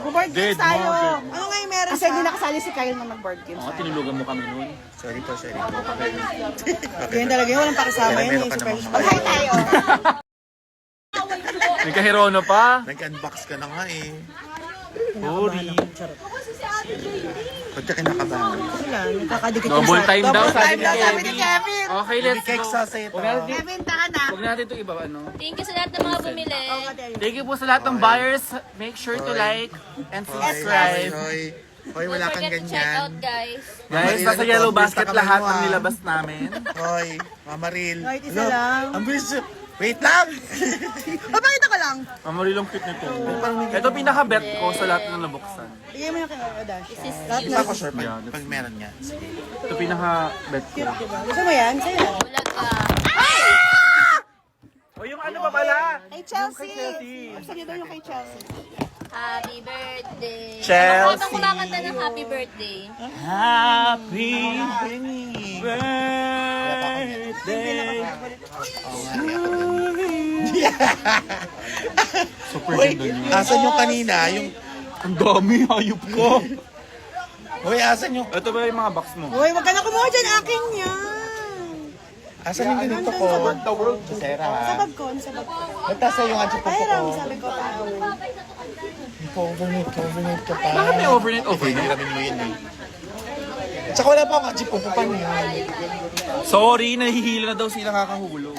Board games Dead tayo. market. Ano nga yung meron? Kasi hindi nakasali si Kyle na mag-board games. Oo, tinulugan mo kami nun. Sorry po, sorry. Ganyan talaga yun. Walang pakasama Pero yun. meron Eh. ka Super namang Mag-hi tayo. Nagkahirono pa. Nag-unbox ka na nga eh. Sorry. Ba't ka kinakabahan? Wala. Nakakadikit Double time daw, Double sabi time ni daw, sabi ni Kevin. Kevin. Okay, Baby let's cake go. sauce ito. Huwag natin, Kevin, taka na. huwag natin ito iba, ano. Thank you sa lahat ng mga bumili. Thank you po sa lahat ng buyers. Make sure to like and subscribe. Hoy, hoy, wala Don't kang forget to check out, ganyan. guys. Guys, nasa yellow basket lahat ang nilabas namin. Hoy, Mama Ril. Kahit isa lang. Ang bilis. Wait lang! Papakita ko lang. Mamari lang cute nito. Ito pinaka-bet ko sa lahat ng nabuksan. Bigay mo yung kay Dash. This is Lahat Hindi na. ako sure pag meron niya. Ito pinaka-bet ko. Gusto mo yan? Sa'yo na. Bulag ka. O yung ano pa pala? Kay Chelsea. Kay Chelsea. Gusto niyo daw yung kay Chelsea. Happy birthday. Chelsea. Habang kumakanta ng happy birthday. Happy Penny. birthday. Super Hoy, ganda niya. asan yung kanina? Yung... Ang dami, hayop ko. Hoy, asan yung... Ito ba yung mga box mo? Uy, wag ka na kumuha dyan. Akin yan. Asan yung ganito ko? Sarah, ha? Sa bag ko. Sa bag ko. Nagtasa yung adyo po Ay, ko. Ram, sabi ko pa. Overnight ka pa. Bakit may overnight? Overnight? Hiramin mo yun eh. Tsaka wala pa akong adyo po pa niya. Sorry, nahihilo na daw sila kakahulog.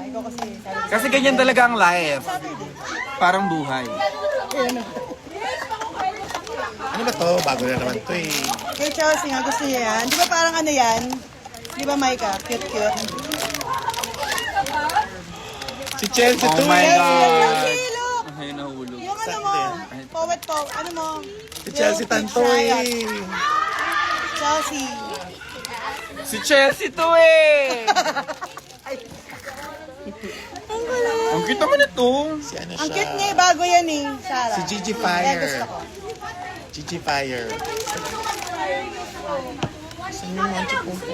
Ikaw kasi, sabi ko. Kasi ganyan talaga ang life. Parang buhay. Ano ba to? Bago na naman to eh. Kay Chelsea nga, gusto niya yan. Di ba parang ano yan? Di ba, Micah? Cute. Si Chelsea Oh to my eh. God. Chelsea, look! Ay, nahulog. Yung ano mo, poet po, ano mo? Si Chelsea Yung tanto Riot. eh. Chelsea. Si Chelsea to eh! Ang cute naman ito. Si ano Ang siya? cute niya, bago yan eh, Sarah. Si Gigi Kaya gusto Fire. ko. Gigi Fire. Saan yung adyo po po?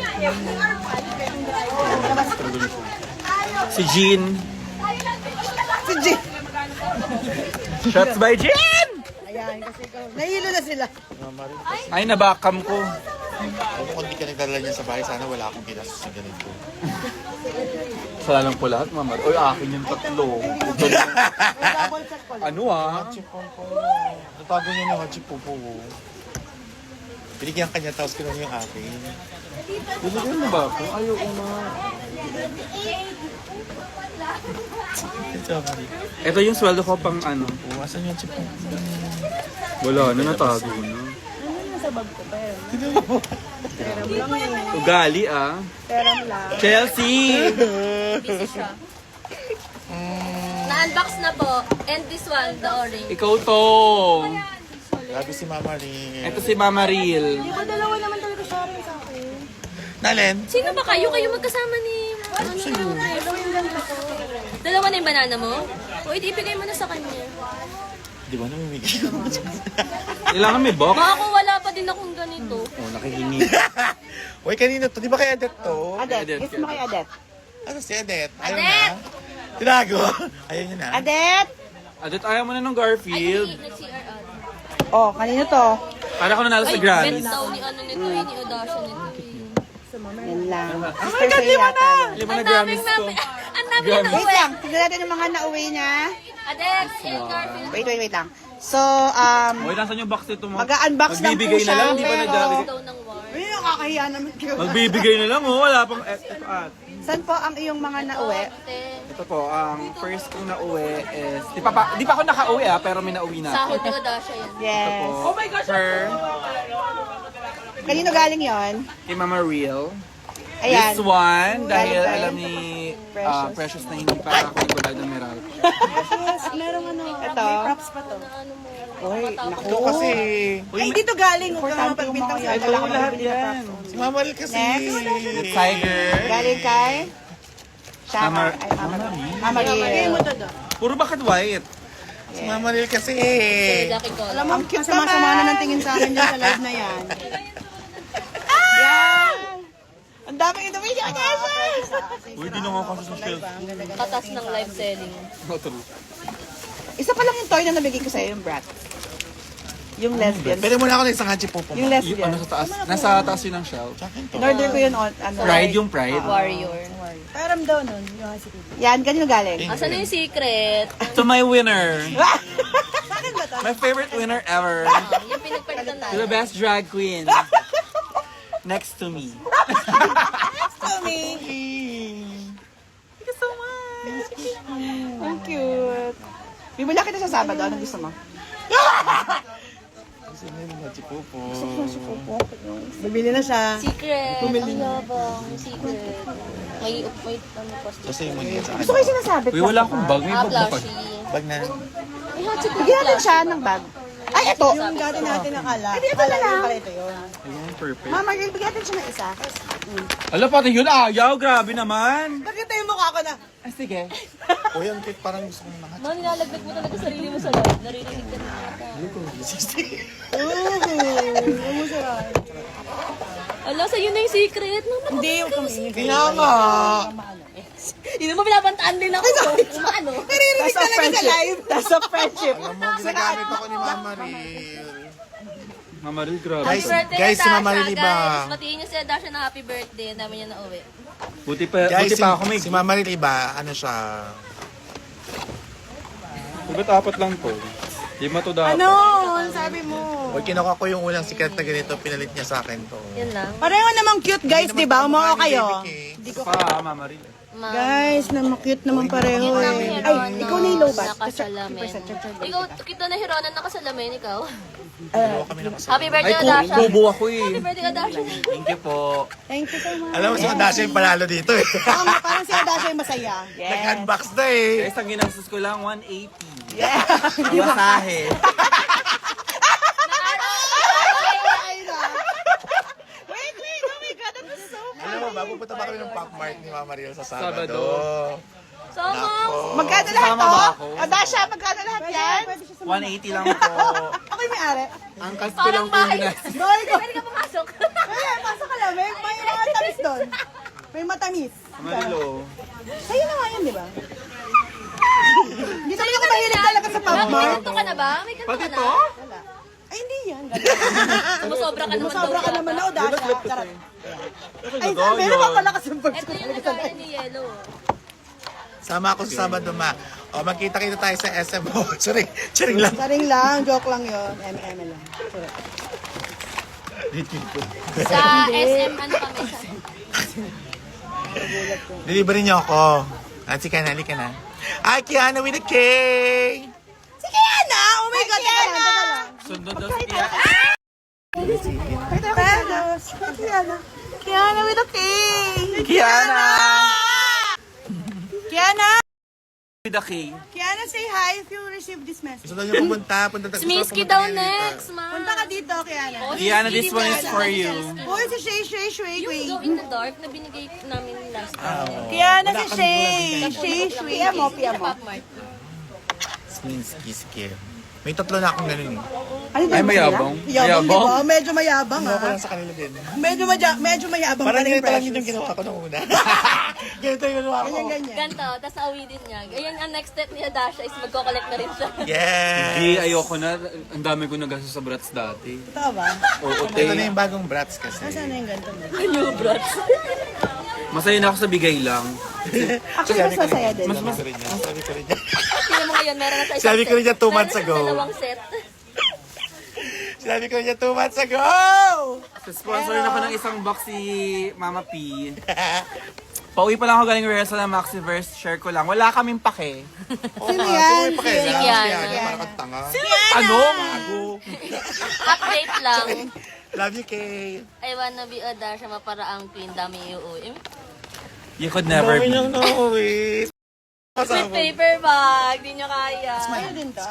Si Jean. Si G. Shots by Jean! Ayan, kasi ikaw. Nahilo na sila. Ay, nabakam ko. Kung hindi ka nagdala niya sa bahay, sana wala akong ginastos sa ganito. Salang po lahat, mama. Oy, akin yung tatlo. Double check ko lang. Ano ah? Adyo po po. Natago niya yung adyo po po. Binigyan kanya tapos kinuha yung akin. Binigyan mo ba ako? Ayoko na. Ito, Mari. Ito yung sweldo ko pang ano. Oh, asan yung chip mo? Wala na, natago na. Ugali ah. Peram lang. Chelsea! Busy siya. Na-unbox na po. And this one, the orange. Ikaw to. Grabe si Mama Rin. Ito si Mama Ril. Di ba dalawa naman talaga siya rin sa akin? Nalen? Sino ba kayo? Kayo magkasama ni... Ano sa'yo? Dalawa na yung banana mo? O, ibigay mo na sa kanya. Di ba namimigay? Kailangan may box. Mga ako, wala pa din akong ganito. Oh, nakihingi. Uy, kanino to? Di ba kay Adet to? Adet, Adet, gift mo kay Adet. Ano si Adet? Ayaw Adet! na? Tinago? Ayaw niya na? Adet! Adit, ayaw mo na ng Ay, Garfield. nag-CR out. Oh, kanino to? Para ako nanalo sa Ay, Grammys. bet daw ni ano nito, ni Odasha nito. Yan lang. Sister sa yata. Lima na Grammys to. Ang dami na Grammys. Wait nauwi. lang, tignan natin yung mga nauwi niya. Adet, and Garfield. Wait lang. So, Hoy, nasan yung box nito mo? mag-unbox lang po Magbibigay siya. na lang, di ba pero- nagdadagdag? Daw ng war. Ay, nakakahiya naman. Magbibigay na lang oh, wala pang at. Saan po ang iyong mga nauwi? Ito po, ang first kong nauwi is, di pa ako nakauwi pero may nauwi na ako. Sahod ni Odasha yan. Yes. Oh my gosh! Her, Kanino galing yon? kay Mama Real. Ayan. This one, dahil Galing kay alam ni Precious. Precious na hindi pa ako nagbabayad ng Meral. Merong ano. Ito. May props pa to. Ano mo? Uy, naku. Ito kasi. Ay, dito galing. Huwag ka mapagbintang sa Ito lahat yan. Si Mama Rin kasi. Next. The Tiger. Galing kay? Mama, Shama. Ay, Mama Riel. Puro bakit white? Si Mama Rin kasi. Jackie ko. Alam mo, ang cute sama-sama na ng tingin sa akin dyan sa live na yan. Yan! Ang daming ito video niya! Uy, di na nga kasi sa shelf. Katas ng live selling. Oh, true. Isa pa lang yung toy na nabigay ko sa'yo, yung brat. Yung lesbian. Pwede mo na ako ng isang hachi po po. Yung Yung lesbian. ano sa taas? Nasa taas yun ng shelf. In-order ko yun on, ano. Pride yung pride. Warrior. Param daw nun. Yan, ganyan galing. Asan na yung secret? To my winner. Sa akin ba to? My favorite winner ever. Yung pinagpalitan To the natin. best drag queen. Next to me. Tommy! Thank you so much. Ang cute. Bibula kita sa Sabado. Anong gusto mo? Gusto mo yung hachi po po. Bibili na siya. Secret. Ang yabang. Secret. May ano pa. Kasi yung mga sa Gusto ko yung sinasabit. Uy, wala akong bag. May Ah, bag ba pa? blushing. Bag na. May hatchet ko Bigyan natin siya ng bag. Ay, ito! Yung dati natin nakala. Ay, ito na lang. Ito yun. Ayun, perfect. Mama, bigyan natin siya ng isa. Ala, pati yun ayaw. Grabe naman. Bakit tayo mukha ko na? Ah, sige. O yan, Kate, parang gusto mo ng hachi. Man, nilalagdag mo talaga sarili mo sa live. Naririnig ka na ata. Ala, sa'yo na yung secret. Hindi, yung kami. Kaya nga. Hindi mo pinapantaan din ako. Ano? Naririnig talaga sa live. That's a friendship. Alam mo, ginagamit ako ni Mama Rin. Mama Ril, grabe. Happy Guys, birthday, guys, si Dasha, Mama Lily ba? guys. Batiin niyo si Dasha ng happy birthday. Ang dami niya na uwi. Buti Guys, pa ako may... si Mama Rin iba, ano siya? Ba't apat lang to? Lima to dapat. Ano? Sabi mo. Pag kinuha ko yung unang sikat na ganito, pinalit niya sa akin to. Yan lang. Pareho namang cute guys, di ba? Umawa kayo. Pa, Mama Ril. Guys, cute naman pareho Yun lang, eh. Hironan. Ay, ikaw na yung low bat. Nakasalamin. Ikaw, kita na Hironan nakasalamin, ikaw. Kinuha kami ng kasama. Happy Ay, birthday, Dasha. kubo ako eh. Happy birthday, Dasha. Thank you po. Thank you so much. Alam mo, si Dasha yung panalo dito eh. Parang si Adasha yung masaya. Nag-unbox na eh. Guys, ang ginastos ko lang 180. Yeah. Masahe. Wait, oh my God, that was so Alam mo ba, pupunta pa kami ng Pop Mart ni Mama Rin sa Sabado. Sabado. Sama. Magkano lahat Kasama to? ba ako? Adasha, magkano lahat yan? 180 lang po. Ako yung may-ari. Ang kas ko Parang lang po bahay. yung ginastos. Doy ko. Pwede ka pumasok. Pasok ka lang. May matamis doon. May matamis. Marilo. Sa'yo na nga yan, di ba? Hindi talaga ako mahilig talaga sa Pop May Mart. ganito ka na ba? May ganito Pati ka na? to? Wala. Ay, hindi yan. Sumusobra ka naman daw. Sobra ka naman na, Adasha. Charot. Ay, Ay, meron ka pala kasi bags Ito ko yung talaga sa nagkaya ni Yellow. Sama ako sa Sabado, ma. O, magkita-kita tayo sa SM. Charing lang. Saring lang, joke lang yun. MM lang. Charot. Sa SM, ano kami sa... Delivery niyo ako. At si Kiana, halika na. Ay, Kiana with a K! Si Kiana! Oh my God, Kiana! Sunod daw si Tia. Kiana with a K! Kiana! Kiana! With a K. Kiana, say hi if you receive this message. Gusto daw niyo pumunta. Smiski daw next, ma. Punta ka dito, Kiana. Kiana, this one is for you. Hoy, si Shay, Shay, Shay, Yung Shay. Go in the Dark na binigay namin last time. Kiana, si Shay. Shay, Shay. Pia mo. Pop Mart. Smiski, skip. May tatlo na akong ganun eh. Ay, mayabang. Yabang, di ba? Medyo mayabang, Ako ha? lang sa kanila din. Medyo mayabang Parang ka rin, ganito lang Precious. yung ginawa ko nung una. Ganito yung ginawa ko. Ganyan. Ganto, tapos awitin niya. Ayan, ang next step ni Adasha is magko-collect na rin siya. Yes! Hindi, ayoko na. Ang dami ko nagastos sa brats dati. Totoo ba? Oo, Ito na yung bagong brats kasi. Nasaan na yung ganito mo? New brats. Masaya na ako sa bigay lang. Actually, mas masaya din. Sabi ko rin niya. Sabi ko rin niya. Tingnan mo ngayon, meron na sa isang Sabi ko rin niya 2 months Meron na ago. sa dalawang set. Sabi ko rin niya 2 months ago! Sponsor na ako ng isang box si Mama P. Pauwi pa lang ako galing rehearsal ng Maxiverse. Share ko lang. Wala kaming pake. Sino yan? Pa kaya Si lang. Kiana. Parang kang tanga. Ano? Bago. Update lang. Love you, Kay. I wanna be Adasha, maparaang queen, dami iuwi. You could never be. Nang nauwi. With paper bag, di nyo kaya. Ano din to?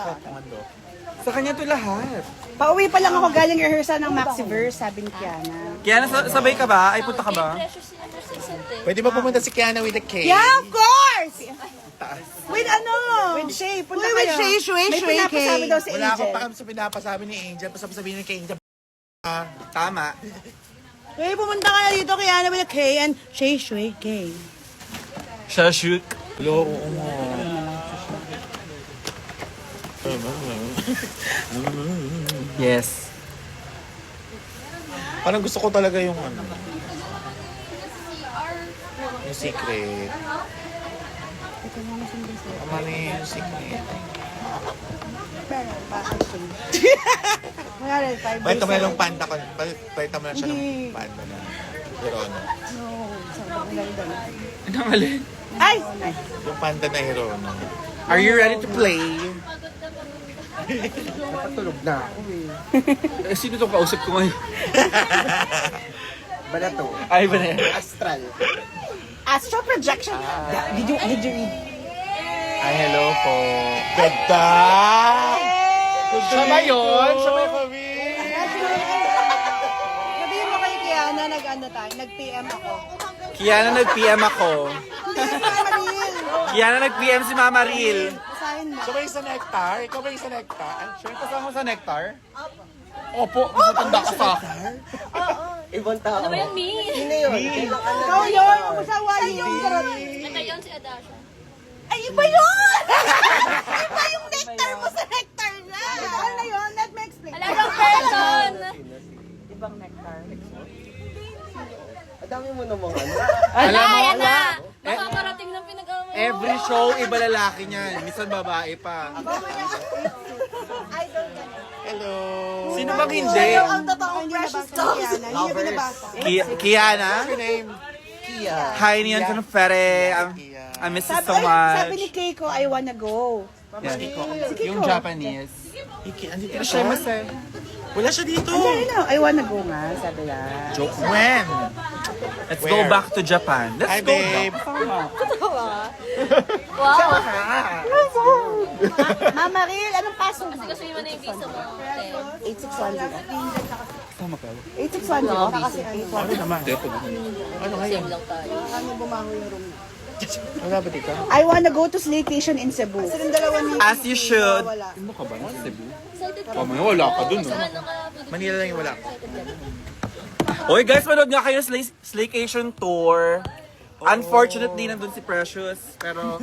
Sa kanya to lahat. Pauwi pa lang ako galing rehearsal ng Maxiverse, sabi ni Kiana. Kaya sabay ka ba? Ay, punta ka ba? Precious yung number 6 eh. Pwede ba pumunta si Kiana with a K? Yeah, of course! With ano? With Shay. Punta kayo. With Shay, Shay, May Shay, pinapasabi daw si Wala akong Angel. pakam sa pinapasabi ni Angel. Basta sabihin ni Angel. Tama. Hey, pumunta ka na dito Kiana with a K and Shay, Shay, K. Siya shoot. Hello, oo nga. Yes. Parang gusto ko talaga yung ano. Yung secret. Tama na yung secret. Pero, bakit Wala rin, 5 days. Balita mo na yung panda ko. Balita mo na siya ng Hindi. panda na. Hirono. No, sobrang ganda na. Anong alin? Ay! Yung panda na Hirono. Are you ready to play? Napatulog na ako eh. Sino itong kausap ko ngayon? Balato. Ay, ba na yan? Astral. Astral projection. Did you read? Ay, hello po. Ganda! Siya ba yun? Siya ba kami? Sabihin mo kay Kiana, nag-PM ako. Kiana nag-PM ako. Kiana nag-PM si Mama Ril. Basahin mo. Siya ba yung sa Nectar? Ikaw ba yung sa Nectar? Ay, Siya yung kasama sa Nectar? Opo, masatanda ka sa akin. Ibang tao. Ano ba yun, me? Sino yun? Kailang ka na. Ikaw yun! Masawa yun! Nakayon si Adasha. Ay, iba yun! Iba yung nectar mo sa nectar na! Ano yun? Let me explain. Alam ng person! Ibang nectar. Adami mo namang ano. Alam mo, Ayan na! Makakarating ng pinag-away. every show, iba lalaki niyan. Minsan babae pa. hello. Sino bang hindi? Ang totoong precious to. Hindi niya binabasa. Kiana? What's your name? Kia. Hi, Nian Confere. I miss you so much. Sabi ni Keiko, I wanna go. Yan. Si Keiko. Yung Japanese. Iki, andito na siya. Wala siya dito. Ano, I wanna go nga, sabi niya. When? Let's Where? go back to Japan. Let's Hi, go babe. Wow! Mama Ril, anong pasok? Kasi gusto mo na yung visa mo. 8610. Tama ka. 8610. Kasi Ano naman? Ano ngayon? Same lang tayo. bumango yung room. Wala ba dito? I wanna go to staycation in Cebu. Kasi yung dalawa ni As you should. wala. Ano ka ba? Nasa Cebu? Mamaya wala ka dun. Ano ka? Manila lang yung wala. Oy guys, manood nga kayo sa Slaycation Tour. Unfortunately, nandun si Precious. Pero,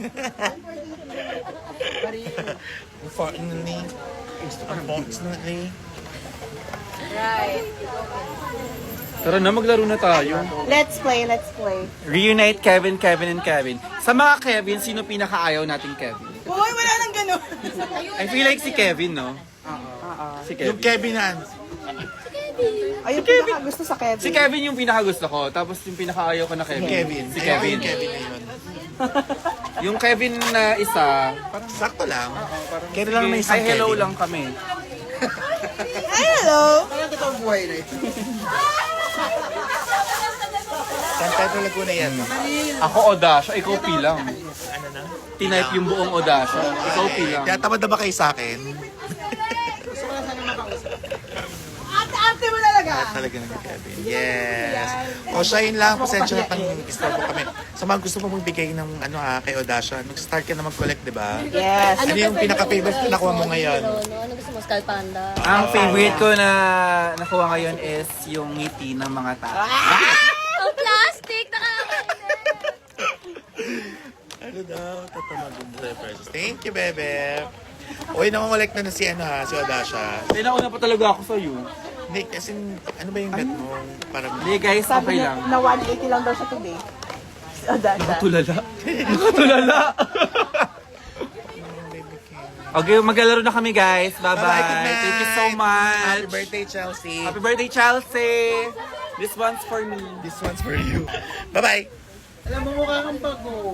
Unfortunately. Unfortunately. tara na, maglaro na tayo. Let's play, let's play. Reunite Kevin, and Kevin. Sa mga Kevin, sino pinakaayaw nating Kevin? Hoy, wala nang gano'n. I feel like si Kevin, no? Si Yung Kevin. Kevin na. Ay, yung pinaka-gusto sa Kevin. Si Kevin yung pinakagusto ko, tapos yung pinakaayaw ko na Kevin. Kevin. Si Kevin. Kevin na yun. Yung Kevin na isa, parang Sakto lang. parang Kevin lang may isang ay, hello Kevin. lang kami. Ay, hello! Kaya totoong buhay na ito. San Pedro Laguna yan. Ako Odasha, ikaw P lang. Ano na? Tinype yung buong Odasha, ikaw P lang. Kaya tamad na ba kayo sa akin? Ate mo talaga! Talaga naman Kevin. Yes. O siya yun lang. Pasensya na pang istorbo kami. Sa mga gusto mo magbigay ng ano kay Odasha, mag-start ka na mag-collect, di ba? Yes. Ano yung pinaka-favorite na nakuha mo ngayon? Ano gusto mo? Skull Panda. Ang favorite ko na nakuha ngayon is yung ngiti ng mga tao. Ang plastic! Nakakainis! Ano daw? Tatamad yung precious. Thank you, bebe. Uy, nangungulik na si si Odasha. Pinauna pa talaga ako sa'yo. Nick, as in, ano ba yung bet mo? Parang, Hindi guys, Sabi okay niya, lang. na 180 lang daw siya today. O, Dasha. Tulala. Tulala. Okay, maglalaro na kami guys. Bye-bye, good Bye-bye. night. Thank you so much. Happy birthday, Chelsea. Happy birthday, Chelsea. This one's for me. This one's for you. Bye-bye. Alam mo mukha kang bago.